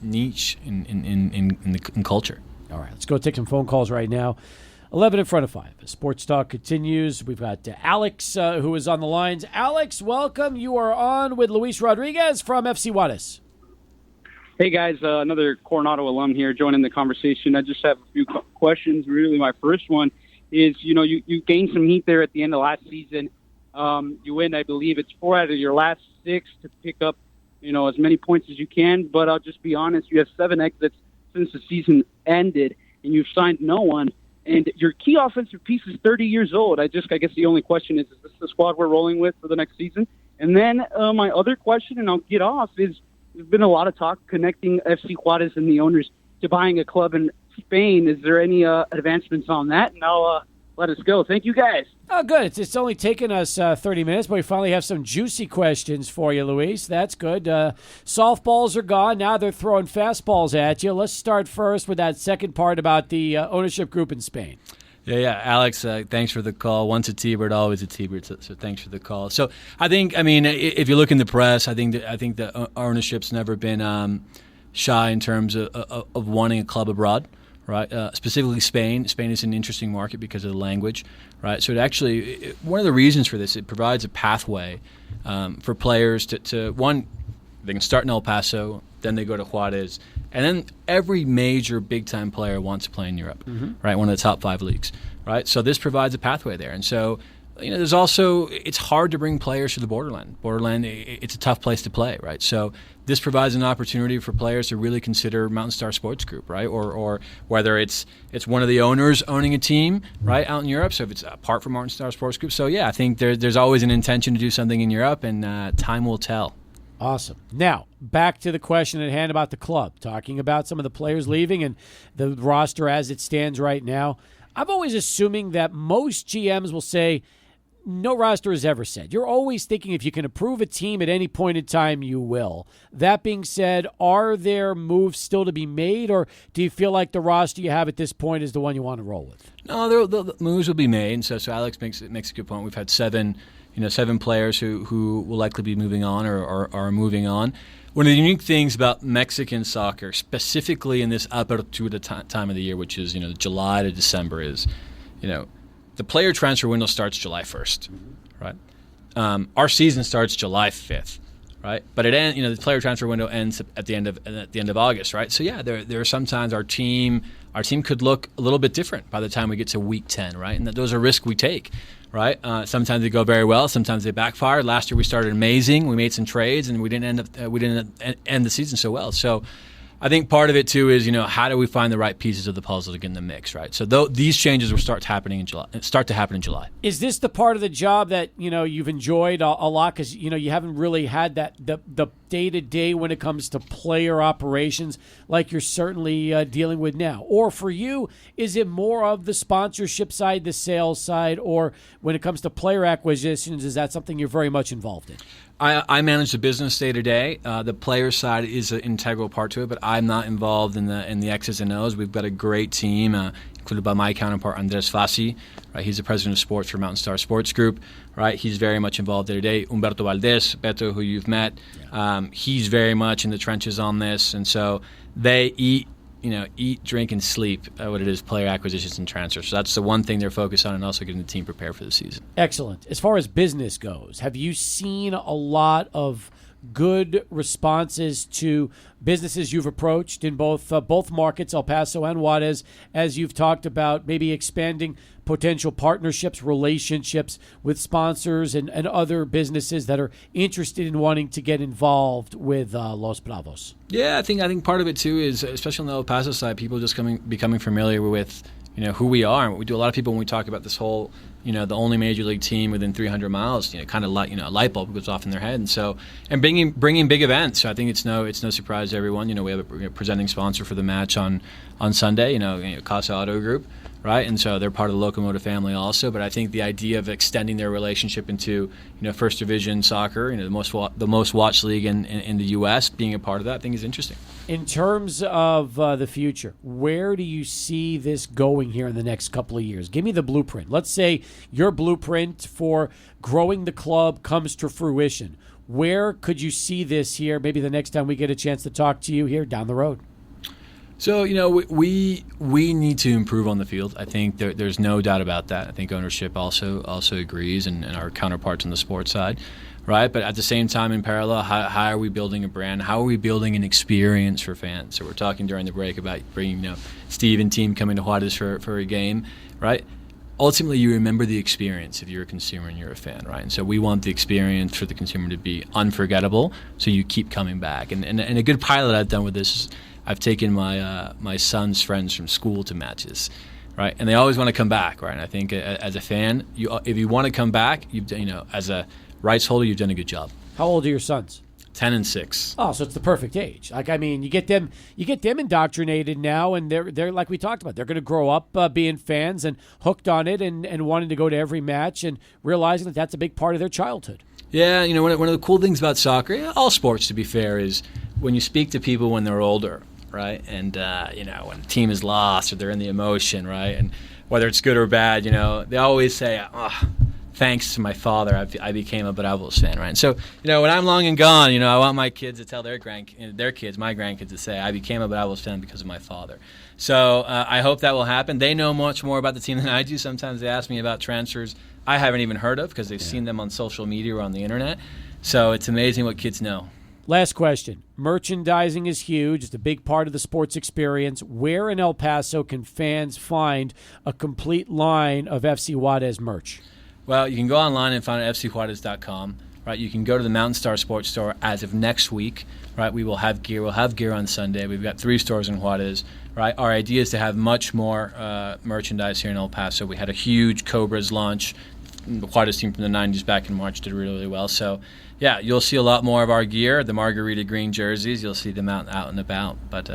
niche in culture. All right, let's go take some phone calls right now. 11 in front of 5. Sports Talk continues. We've got Alex who is on the lines. Alex, welcome. You are on with Luis Rodriguez from FC Juarez. Hey, guys. Another Coronado alum here joining the conversation. I just have a few questions. Really, my first one is, you gained some heat there at the end of last season. You win, I believe it's 4 out of your last 6 to pick up, as many points as you can. But I'll just be honest, you have 7 exits since the season ended, and you've signed no one. And your key offensive piece is 30 years old. I guess the only question is this the squad we're rolling with for the next season? And then my other question, and I'll get off, is there's been a lot of talk connecting FC Juarez and the owners to buying a club in Spain. Is there any advancements on that? And I'll let us go. Thank you, guys. Oh, good. It's only taken us 30 minutes, but we finally have some juicy questions for you, Luis. That's good. Softballs are gone. Now they're throwing fastballs at you. Let's start first with that second part about the ownership group in Spain. Yeah, Alex, thanks for the call. Once a T-Bird, always a T-Bird, so thanks for the call. So if you look in the press, I think the ownership's never been shy in terms of wanting a club abroad, right? Specifically Spain. Spain is an interesting market because of the language, right? So one of the reasons for this, it provides a pathway for players to one, they can start in El Paso, then they go to Juarez, and then every major big-time player wants to play in Europe, right? One of the top 5 leagues, right? So this provides a pathway there. And so, there's also, it's hard to bring players to the borderland. It's a tough place to play, right? So this provides an opportunity for players to really consider Mountain Star Sports Group, right? Or whether it's one of the owners owning a team, right, out in Europe. So if it's apart from Mountain Star Sports Group. So, yeah, I think there's always an intention to do something in Europe, and time will tell. Awesome. Now, back to the question at hand about the club, talking about some of the players leaving and the roster as it stands right now. I'm always assuming that most GMs will say, no roster is ever set. You're always thinking if you can improve a team at any point in time, you will. That being said, are there moves still to be made, or do you feel like the roster you have at this point is the one you want to roll with? No, the moves will be made. And so Alex makes a good point. We've had 7 players who will likely be moving on or are moving on. One of the unique things about Mexican soccer, specifically in this apertura time of the year, which is July to December, is the player transfer window starts July 1st, right? Our season starts July 5th, right? But the player transfer window ends at the end of August, right? So yeah, there are sometimes our team could look a little bit different by the time we get to week 10, right? And those are risks we take, right? Sometimes they go very well, sometimes they backfire. Last year we started amazing. We made some trades, and we didn't end the season so well. So I think part of it too is how do we find the right pieces of the puzzle to get in the mix, right? So these changes will start to happen in July. Is this the part of the job that you've enjoyed a lot because you haven't really had that the day-to-day when it comes to player operations like you're certainly dealing with now? Or for you, is it more of the sponsorship side, the sales side, or when it comes to player acquisitions, is that something you're very much involved in? I manage the business day to day. The player side is an integral part to it, but I'm not involved in the X's and O's. We've got a great team, included by my counterpart Andres Fassi. Right, he's the president of sports for Mountain Star Sports Group. Right, he's very much involved day to day. Humberto Valdez, Beto, who you've met, he's very much in the trenches on this, and so they eat, drink, and sleep what it is, player acquisitions and transfers. So that's the one thing they're focused on, and also getting the team prepared for the season. Excellent. As far as business goes, have you seen a lot of good responses to businesses you've approached in both markets, El Paso and Juarez, as you've talked about maybe expanding potential partnerships, relationships with sponsors and other businesses that are interested in wanting to get involved with Los Bravos? Yeah, I think part of it too is, especially on the El Paso side, people just becoming familiar with who we are and what we do. A lot of people, when we talk about this whole the only major league team within 300 miles, kind of like a light bulb goes off in their head, and bringing big events. So I think it's no surprise to everyone. We have a presenting sponsor for the match on Sunday. Casa Auto Group, right? And so they're part of the Locomotive family also. But I think the idea of extending their relationship into first division soccer, the most watched league in the U.S., being a part of that, I think is interesting. In terms of the future, where do you see this going here in the next couple of years? Give me the blueprint. Let's say your blueprint for growing the club comes to fruition. Where could you see this here, maybe the next time we get a chance to talk to you here down the road? So, we need to improve on the field. I think there's no doubt about that. I think ownership also agrees, and our counterparts on the sports side, right? But at the same time, in parallel, how are we building a brand? How are we building an experience for fans? So we're talking during the break about bringing Steve and team coming to Juarez for a game, right? Ultimately, you remember the experience if you're a consumer and you're a fan, right? And so we want the experience for the consumer to be unforgettable, so you keep coming back. And a good pilot I've done with this is I've taken my son's friends from school to matches, right? And they always want to come back, right? And I think as a fan, if you want to come back, as a rights holder, you've done a good job. How old are your sons? 10 and 6. Oh, so it's the perfect age. You get them indoctrinated now, and they're like we talked about. They're going to grow up being fans and hooked on it, and wanting to go to every match and realizing that that's a big part of their childhood. Yeah, one of the cool things about soccer, all sports to be fair, is when you speak to people when they're older, right? And when the team is lost or they're in the emotion, right? And whether it's good or bad, they always say, thanks to my father, I became a Bravos fan, right? And so, when I'm long and gone, I want my kids to tell my grandkids to say, I became a Bravos fan because of my father. So I hope that will happen. They know much more about the team than I do. Sometimes they ask me about transfers I haven't even heard of because they've seen them on social media or on the internet. So it's amazing what kids know. Last question. Merchandising is huge. It's a big part of the sports experience. Where in El Paso can fans find a complete line of FC Juarez merch? Well, you can go online and find it at fcjuarez.com. Right, you can go to the Mountain Star Sports Store as of next week. Right, we will have gear. We'll have gear on Sunday. We've got 3 stores in Juarez. Right, our idea is to have much more merchandise here in El Paso. We had a huge Cobras launch. The Juarez team from the 90s back in March did really, really well. So, yeah, you'll see a lot more of our gear. The Margarita green jerseys, you'll see them out and about. But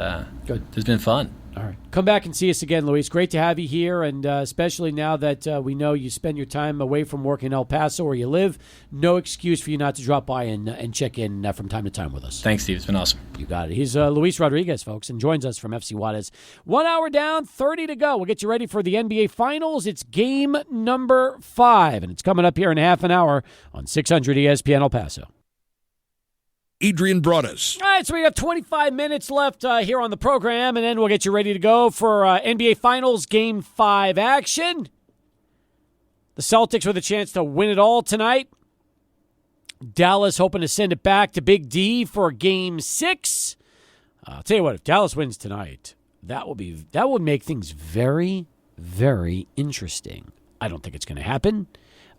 good. It's been fun. All right. Come back and see us again, Luis. Great to have you here, and especially now that we know you spend your time away from work in El Paso where you live. No excuse for you not to drop by and check in from time to time with us. Thanks, Steve. It's been awesome. You got it. He's Luis Rodriguez, folks, and joins us from FC Juarez. 1 hour down, 30 to go. We'll get you ready for the NBA Finals. It's game number 5, and it's coming up here in half an hour on 600 ESPN El Paso. Adrian Broadus. All right, so we have 25 minutes left here on the program, and then we'll get you ready to go for NBA Finals Game 5 action. The Celtics with a chance to win it all tonight. Dallas hoping to send it back to Big D for Game 6. I'll tell you what, if Dallas wins tonight, that would make things very, very interesting. I don't think it's going to happen.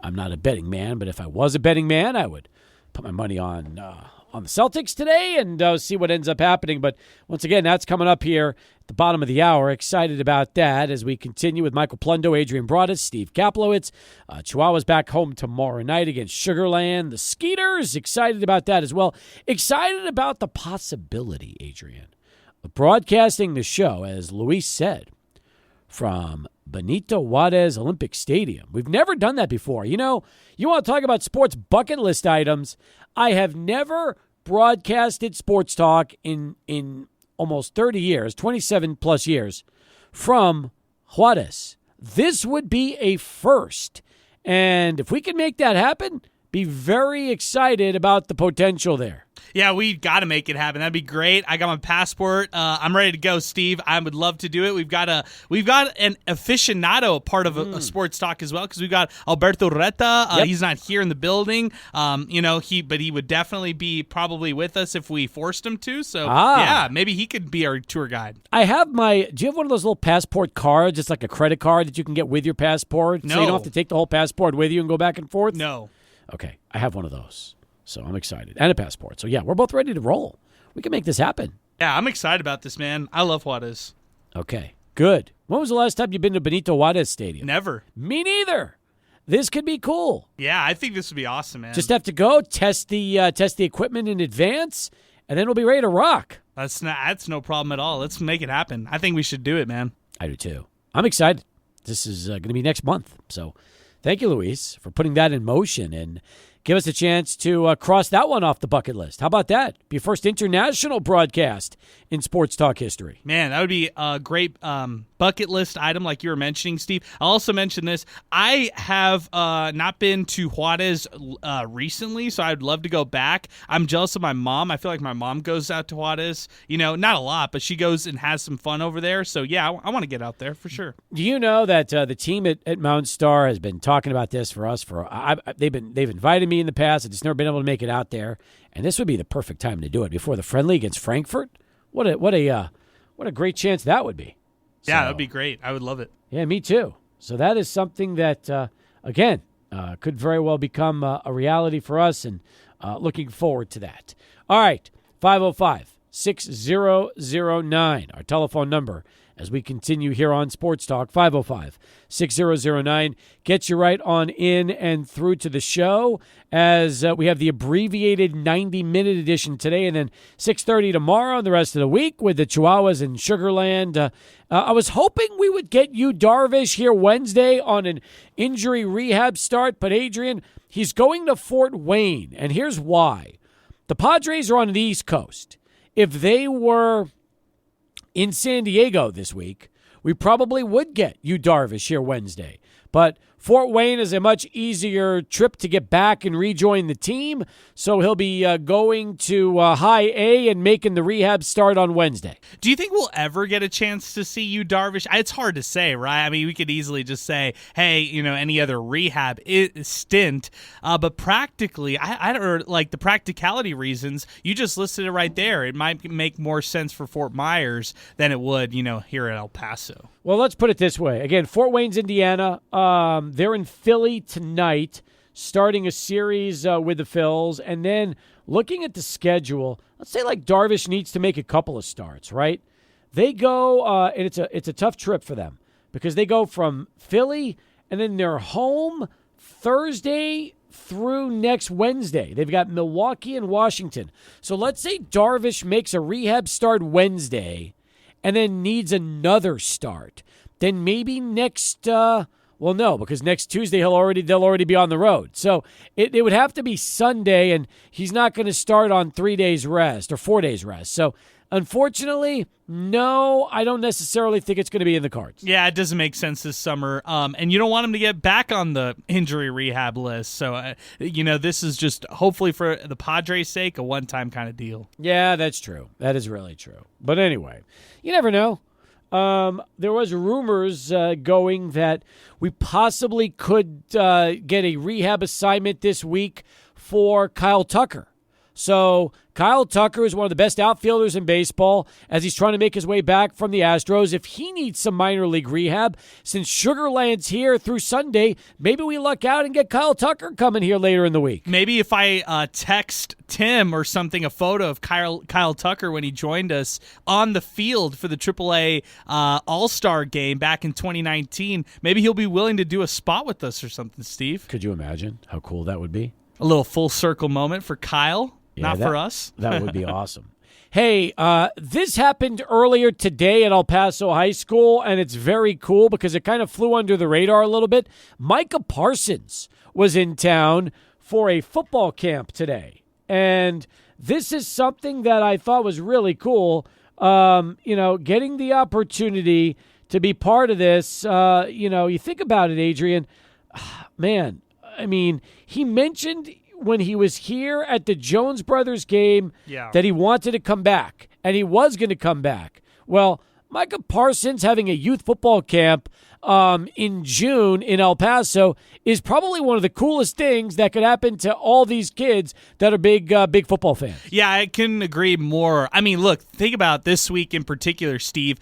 I'm not a betting man, but if I was a betting man, I would put my money on the Celtics today and see what ends up happening. But once again, that's coming up here at the bottom of the hour. Excited about that as we continue with Michael Plundo, Adrian Broadus, Steve Kaplowitz. Chihuahua's back home tomorrow night against Sugarland. The Skeeters, excited about that as well. Excited about the possibility, Adrian, of broadcasting the show, as Luis said, from Benito Juarez Olympic Stadium. We've never done that before. You want to talk about sports bucket list items. I have never broadcasted Sports Talk in almost 30 years, 27 plus years, from Juarez. This would be a first. And if we can make that happen, be very excited about the potential there. Yeah, we got to make it happen. That'd be great. I got my passport. I'm ready to go, Steve. I would love to do it. We've got an aficionado part of a sports talk as well, because we've got Alberto Reta. Yep. He's not here in the building. But he would definitely be probably with us if we forced him to. So yeah, maybe he could be our tour guide. Do you have one of those little passport cards? It's like a credit card that you can get with your passport. No. So you don't have to take the whole passport with you and go back and forth? No. Okay, I have one of those. So I'm excited. And a passport. So, yeah, we're both ready to roll. We can make this happen. Yeah, I'm excited about this, man. I love Juarez. Okay, good. When was the last time you've been to Benito Juarez Stadium? Never. Me neither. This could be cool. Yeah, I think this would be awesome, man. Just have to go, test the equipment in advance, and then we'll be ready to rock. That's no problem at all. Let's make it happen. I think we should do it, man. I do, too. I'm excited. This is going to be next month. So thank you, Luis, for putting that in motion and give us a chance to cross that one off the bucket list. How about that? Be your first international broadcast in Sports Talk history. Man, that would be a great bucket list item like you were mentioning, Steve. I'll also mention this. I have not been to Juarez recently, so I'd love to go back. I'm jealous of my mom. I feel like my mom goes out to Juarez. Not a lot, but she goes and has some fun over there. So, yeah, I want to get out there for sure. Do you know that the team at Mount Star has been talking about this for us? They've invited me in the past. I've just never been able to make it out there, and this would be the perfect time to do it before the friendly against Frankfurt. What a great chance that would be. Yeah, that would be great. I would love it. Yeah, me too. So that is something that again could very well become a reality for us, and looking forward to that. All right, 505-6009, our telephone number as we continue here on Sports Talk. 505-6009 gets you right on in and through to the show as we have the abbreviated 90-minute edition today, and then 6:30 tomorrow and the rest of the week with the Chihuahuas in Sugarland. I was hoping we would get you, Darvish, here Wednesday on an injury rehab start, but Adrian, he's going to Fort Wayne, and here's why. The Padres are on the East Coast. If they were in San Diego this week, we probably would get you, Darvish, here Wednesday. But Fort Wayne is a much easier trip to get back and rejoin the team, so he'll be going to High A and making the rehab start on Wednesday. Do you think we'll ever get a chance to see you, Darvish? It's hard to say, right? I mean, we could easily just say, hey, any other rehab stint, but practically, I don't like the practicality reasons. You just listed it right there. It might make more sense for Fort Myers than it would, here at El Paso. Well, let's put it this way. Again, Fort Wayne's Indiana. They're in Philly tonight, starting a series with the Phils. And then looking at the schedule, let's say like Darvish needs to make a couple of starts, right? They go, and it's a tough trip for them because they go from Philly and then they're home Thursday through next Wednesday. They've got Milwaukee and Washington. So let's say Darvish makes a rehab start Wednesday and then needs another start. Then maybe next no, because next Tuesday they'll already be on the road. So it would have to be Sunday, and he's not going to start on 3 days rest or 4 days rest. So unfortunately, no, I don't necessarily think it's going to be in the cards. Yeah, it doesn't make sense this summer. And you don't want him to get back on the injury rehab list. So, this is just hopefully for the Padres' sake, a one-time kind of deal. Yeah, that's true. That is really true. But anyway, you never know. There was rumors going that we possibly could get a rehab assignment this week for Kyle Tucker. So Kyle Tucker is one of the best outfielders in baseball as he's trying to make his way back from the Astros. If he needs some minor league rehab, since Sugarland's here through Sunday, maybe we luck out and get Kyle Tucker coming here later in the week. Maybe if I text Tim or something a photo of Kyle Tucker when he joined us on the field for the AAA All-Star game back in 2019, maybe he'll be willing to do a spot with us or something, Steve. Could you imagine how cool that would be? A little full circle moment for Kyle. Not for us. That would be awesome. Hey, this happened earlier today at El Paso High School, and it's very cool because it kind of flew under the radar a little bit. Micah Parsons was in town for a football camp today, and this is something that I thought was really cool. Getting the opportunity to be part of this, you think about it, Adrian, man, I mean, he mentioned when he was here at the Jones Brothers game that he wanted to come back, and he was going to come back. Well, Micah Parsons having a youth football camp in June in El Paso is probably one of the coolest things that could happen to all these kids that are big football fans. Yeah, I couldn't agree more. I mean, look, think about this week in particular, Steve.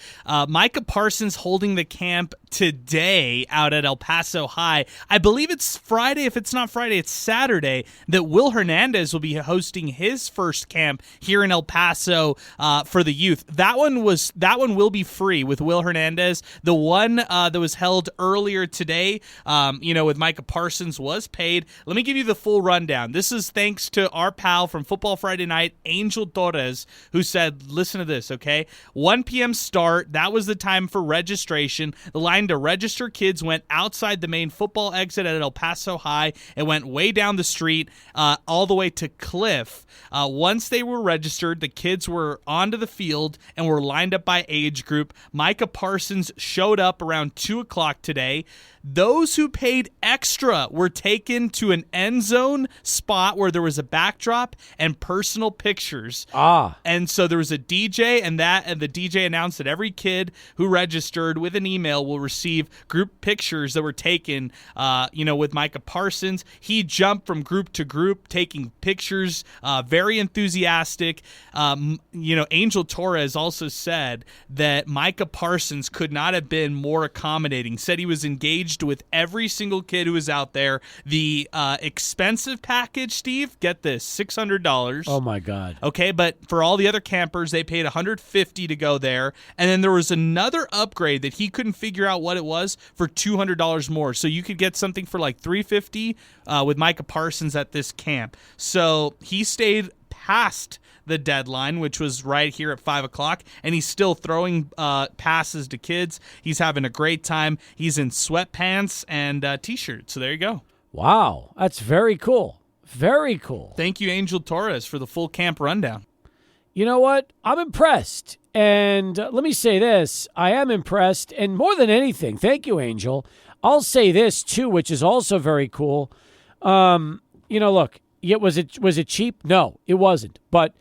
Micah Parsons holding the camp today out at El Paso High. I believe it's Friday. If it's not Friday, it's Saturday that Will Hernandez will be hosting his first camp here in El Paso for the youth. That one will be free with Will Hernandez. The one that was was held earlier today, with Micah Parsons was paid. Let me give you the full rundown. This is thanks to our pal from Football Friday Night, Angel Torres, who said, listen to this, okay? 1 p.m. start. That was the time for registration. The line to register kids went outside the main football exit at El Paso High. It went way down the street all the way to Cliff. Once they were registered, the kids were onto the field and were lined up by age group. Micah Parsons showed up around 2 o'clock today. Those who paid extra were taken to an end zone spot where there was a backdrop and personal pictures. And so there was a DJ, and the DJ announced that every kid who registered with an email will receive group pictures that were taken, with Micah Parsons. He jumped from group to group, taking pictures, very enthusiastic. Angel Torres also said that Micah Parsons could not have been more accommodating, said he was engaged with every single kid who was out there. The expensive package, Steve, get this, $600. Oh my God. Okay, but for all the other campers, they paid $150 to go there. And then there was another upgrade that he couldn't figure out what it was for $200 more. So you could get something for like $350 with Micah Parsons at this camp. So he stayed past the deadline, which was right here at 5 o'clock, and he's still throwing passes to kids. He's having a great time. He's in sweatpants and T-shirts, so there you go. Wow, that's very cool. Very cool. Thank you, Angel Torres, for the full camp rundown. You know what? I'm impressed, and let me say this. I am impressed, and more than anything, thank you, Angel. I'll say this, too, which is also very cool. Look, was it cheap? No, it wasn't, but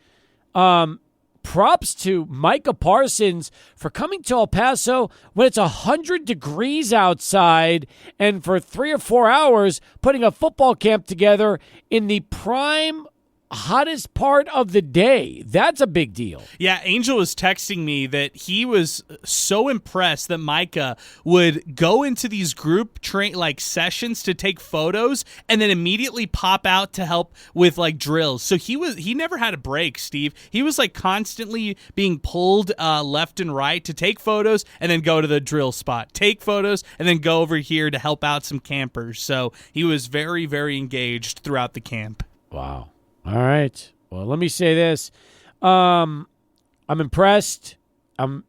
props to Micah Parsons for coming to El Paso when it's 100 degrees outside and for 3 or 4 hours putting a football camp together in the prime hottest part of the day. That's a big deal. Yeah, Angel was texting me that he was so impressed that Micah would go into these group sessions to take photos and then immediately pop out to help with drills. So he never had a break, Steve. He was constantly being pulled left and right to take photos and then go to the drill spot. Take photos and then go over here to help out some campers. So he was very, very engaged throughout the camp. Wow. All right. Well, let me say this. I'm impressed. You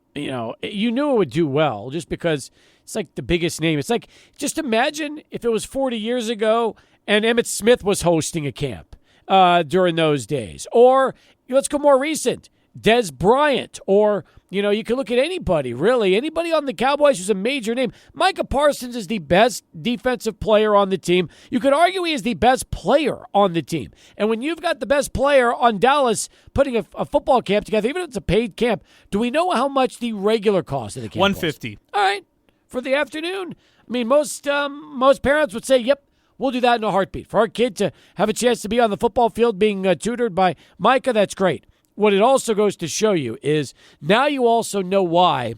knew it would do well just because it's the biggest name. It's just imagine if it was 40 years ago and Emmitt Smith was hosting a camp during those days. Or let's go more recent, Des Bryant. Or, you can look at anybody, really. Anybody on the Cowboys who's a major name. Micah Parsons is the best defensive player on the team. You could argue he is the best player on the team. And when you've got the best player on Dallas putting a football camp together, even if it's a paid camp, do we know how much the regular cost of the camp $150. All right. For the afternoon. I mean, most parents would say, yep, we'll do that in a heartbeat. For our kid to have a chance to be on the football field being tutored by Micah, that's great. What it also goes to show you is now you also know why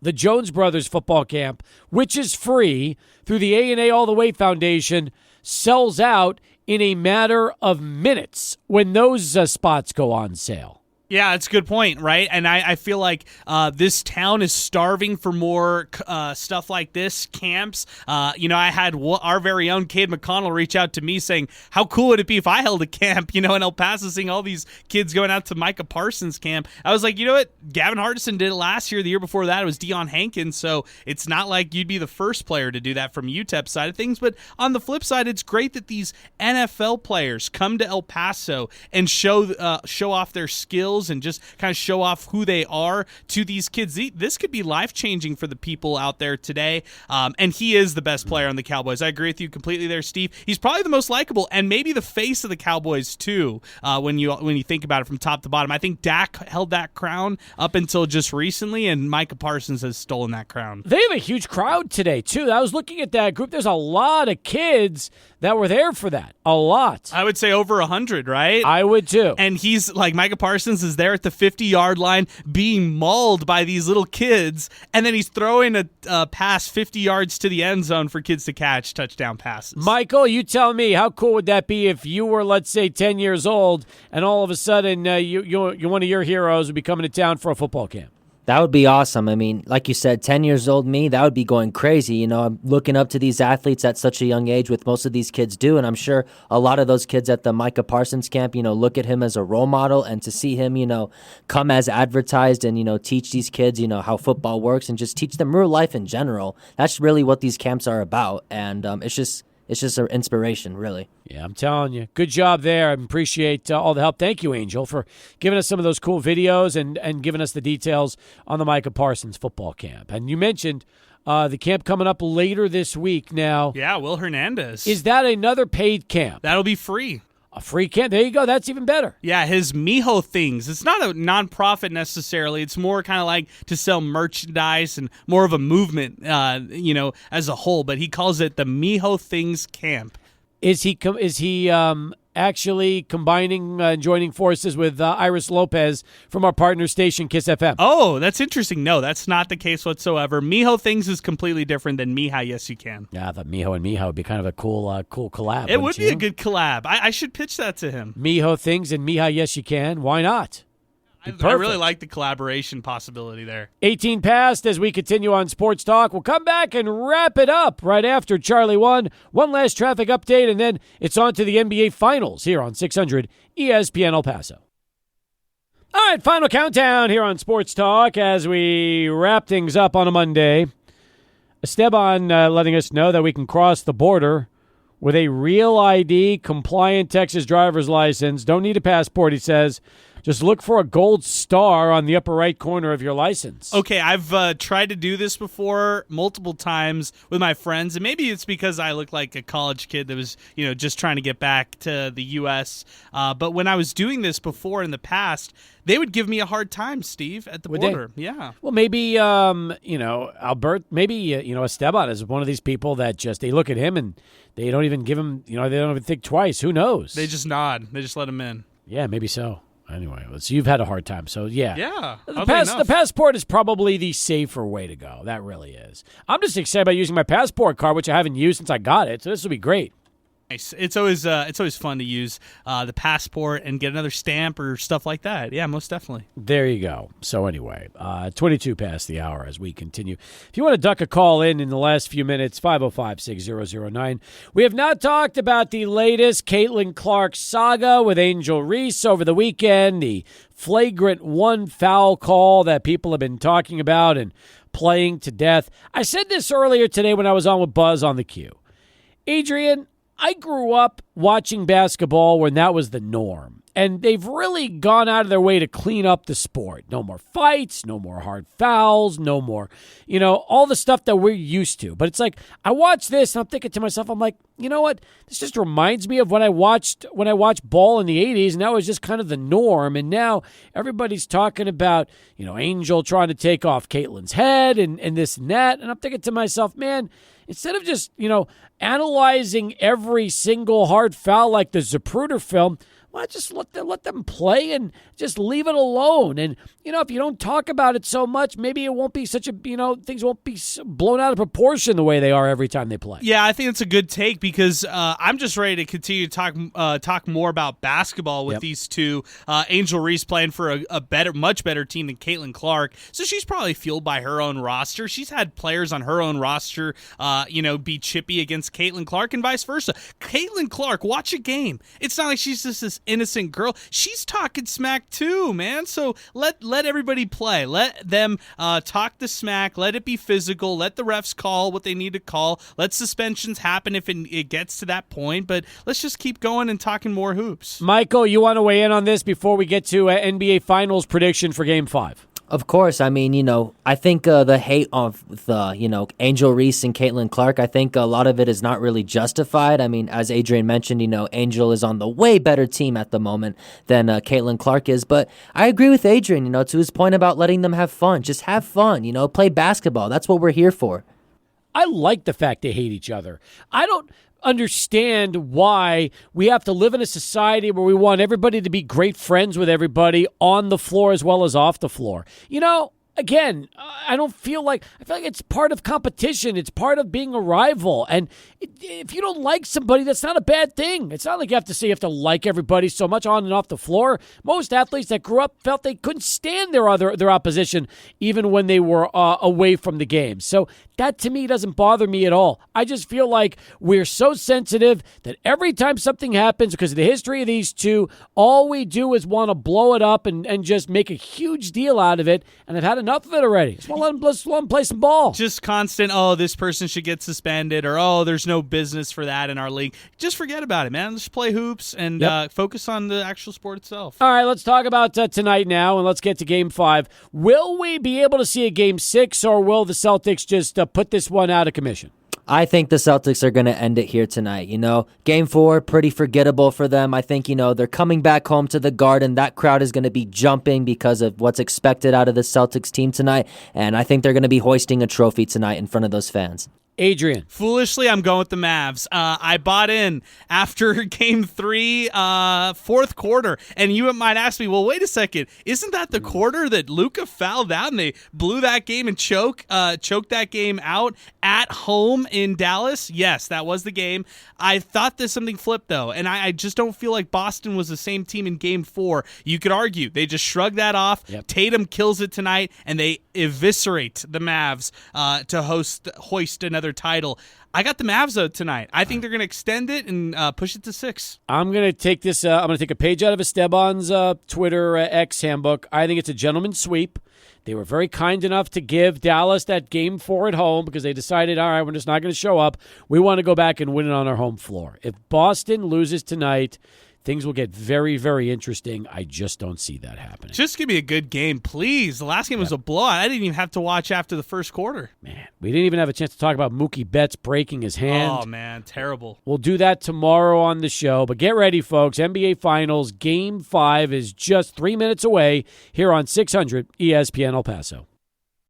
the Jones Brothers football camp, which is free through the A&A All the Way Foundation, sells out in a matter of minutes when those spots go on sale. Yeah, that's a good point, right? And I feel like this town is starving for more stuff like this, camps. I had our very own Cade McConnell reach out to me saying, how cool would it be if I held a camp, in El Paso, seeing all these kids going out to Micah Parsons' camp. I was like, you know what? Gavin Hardison did it last year. The year before that, it was Deion Hankins. So it's not like you'd be the first player to do that from UTEP's side of things. But on the flip side, it's great that these NFL players come to El Paso and show off their skills and just kind of show off who they are to these kids. This could be life-changing for the people out there today, and he is the best player on the Cowboys. I agree with you completely there, Steve. He's probably the most likable and maybe the face of the Cowboys, too, when you think about it from top to bottom. I think Dak held that crown up until just recently, and Micah Parsons has stolen that crown. They have a huge crowd today, too. I was looking at that group. There's a lot of kids that were there for that. A lot. I would say over 100, right? I would, too. And he's Micah Parsons is there at the 50-yard line being mauled by these little kids, and then he's throwing a pass 50 yards to the end zone for kids to catch touchdown passes. Michael, you tell me, how cool would that be if you were, let's say, 10 years old, and all of a sudden one of your heroes would be coming to town for a football camp? That would be awesome. I mean, like you said, 10 years old me, that would be going crazy. You know, I'm looking up to these athletes at such a young age, with most of these kids do, and I'm sure a lot of those kids at the Micah Parsons camp, you know, look at him as a role model, and to see him, you know, come as advertised and, you know, teach these kids, you know, how football works and just teach them real life in general. That's really what these camps are about, and it's just an inspiration, really. Yeah, I'm telling you. Good job there. I appreciate all the help. Thank you, Angel, for giving us some of those cool videos and giving us the details on the Micah Parsons football camp. And you mentioned the camp coming up later this week now. Yeah, Will Hernandez. Is that another paid camp? That'll be free. A free camp? There you go. That's even better. Yeah, his Mijo Things. It's not a nonprofit necessarily. It's more kind of like to sell merchandise and more of a movement, you know, as a whole. But he calls it the Mijo Things Camp. Is he actually combining and joining forces with Iris Lopez from our partner station, Kiss FM? Oh, that's interesting. No, that's not the case whatsoever. Mijo Things is completely different than Mija Yes You Can. Yeah, I thought Mijo and Mijo would be kind of a cool collab. It would be a good collab. I should pitch that to him. Mijo Things and Mija Yes You Can. Why not? I really like the collaboration possibility there. 18 past as we continue on Sports Talk. We'll come back and wrap it up right after Charlie 1. One last traffic update, and then it's on to the NBA Finals here on 600 ESPN El Paso. All right, final countdown here on Sports Talk as we wrap things up on a Monday. Esteban letting us know that we can cross the border with a real ID compliant Texas driver's license. Don't need a passport, he says. Just look for a gold star on the upper right corner of your license. Okay, I've tried to do this before multiple times with my friends, and maybe it's because I look like a college kid that was, you know, just trying to get back to the U.S. But when I was doing this before in the past, they would give me a hard time, Steve, at the border. Yeah. Well, maybe, you know, Albert, maybe, you know, Esteban is one of these people that just, they look at him and they don't even give him, you know, they don't even think twice. Who knows? They just nod. They just let him in. Yeah, maybe so. Anyway, so you've had a hard time. So, yeah. Yeah. The passport is probably the safer way to go. That really is. I'm just excited about using my passport card, which I haven't used since I got it. So this will be great. Nice. It's always fun to use the passport and get another stamp or stuff like that. Yeah, most definitely. There you go. So anyway, 22 past the hour as we continue. If you want to duck a call in the last few minutes, 505-6009. We have not talked about the latest Caitlin Clark saga with Angel Reese over the weekend, the flagrant one foul call that people have been talking about and playing to death. I said this earlier today when I was on with Buzz on the Q. Adrian, I grew up watching basketball when that was the norm, and they've really gone out of their way to clean up the sport. No more fights, no more hard fouls, no more, you know, all the stuff that we're used to. But it's like, I watch this, and I'm thinking to myself, I'm like, you know what? This just reminds me of when I watched ball in the 80s, and that was just kind of the norm. And now everybody's talking about, you know, Angel trying to take off Caitlin's head and this and that. And I'm thinking to myself, man, instead of just, you know, analyzing every single hard foul like the Zapruder film, why just let them play and just leave it alone? And, you know, if you don't talk about it so much, maybe it won't be such a, you know, things won't be blown out of proportion the way they are every time they play. Yeah, I think it's a good take because I'm just ready to continue to talk more about basketball with these two. Angel Reese playing for a much better team than Caitlin Clark, so she's probably fueled by her own roster. She's had players on her own roster, you know, be chippy against Caitlin Clark and vice versa. Caitlin Clark, watch a game. It's not like she's just this innocent girl. She's talking smack too, man. So let everybody play. Let them talk the smack. Let it be physical. Let the refs call what they need to call. Let suspensions happen if it gets to that point. But let's just keep going and talking more hoops. Michael, you want to weigh in on this before we get to NBA Finals prediction for Game 5? Of course. I mean, you know, I think the hate of the, you know, Angel Reese and Caitlin Clark, I think a lot of it is not really justified. I mean, as Adrian mentioned, you know, Angel is on the way better team at the moment than Caitlin Clark is. But I agree with Adrian, you know, to his point about letting them have fun. Just have fun, you know, play basketball. That's what we're here for. I like the fact they hate each other. I don't understand why we have to live in a society where we want everybody to be great friends with everybody on the floor as well as off the floor. You know, again, I feel like it's part of competition. It's part of being a rival. And if you don't like somebody, that's not a bad thing. It's not like you have to like everybody so much on and off the floor. Most athletes that grew up felt they couldn't stand their opposition even when they were away from the game. So that to me doesn't bother me at all. I just feel like we're so sensitive that every time something happens, because of the history of these two, all we do is want to blow it up and just make a huge deal out of it. And I've had enough of it already. Just want to let them play some ball. Just constant, oh, this person should get suspended, or oh, there's no business for that in our league. Just forget about it, man. Just play hoops and focus on the actual sport itself. All right, let's talk about tonight now, and let's get to Game 5. Will we be able to see a Game 6, or will the Celtics just put this one out of commission? I think the Celtics are going to end it here tonight. Game 4, pretty forgettable for them. I think, they're coming back home to the Garden. That crowd is going to be jumping because of what's expected out of the Celtics team tonight. And I think they're going to be hoisting a trophy tonight in front of those fans. Adrian. Foolishly, I'm going with the Mavs. I bought in after Game 3, fourth quarter, and you might ask me, well, wait a second, isn't that the quarter that Luka fouled out and they blew that game and choked that game out at home in Dallas? Yes, that was the game. I thought there's something flipped, though, and I just don't feel like Boston was the same team in Game 4. You could argue they just shrugged that off. Yep. Tatum kills it tonight, and they eviscerate the Mavs to hoist another title. I got the Mavs out tonight. I think they're going to extend it and push it to 6. I'm going to take this. I'm going to take a page out of Esteban's Twitter X handbook. I think it's a gentleman's sweep. They were very kind enough to give Dallas that Game 4 at home because they decided, all right, we're just not going to show up. We want to go back and win it on our home floor. If Boston loses tonight, things will get very, very interesting. I just don't see that happening. Just give me a good game, please. The last game was a blowout. I didn't even have to watch after the first quarter. Man, we didn't even have a chance to talk about Mookie Betts breaking his hand. Oh, man, terrible. We'll do that tomorrow on the show. But get ready, folks. NBA Finals Game 5 is just 3 minutes away here on 600 ESPN El Paso.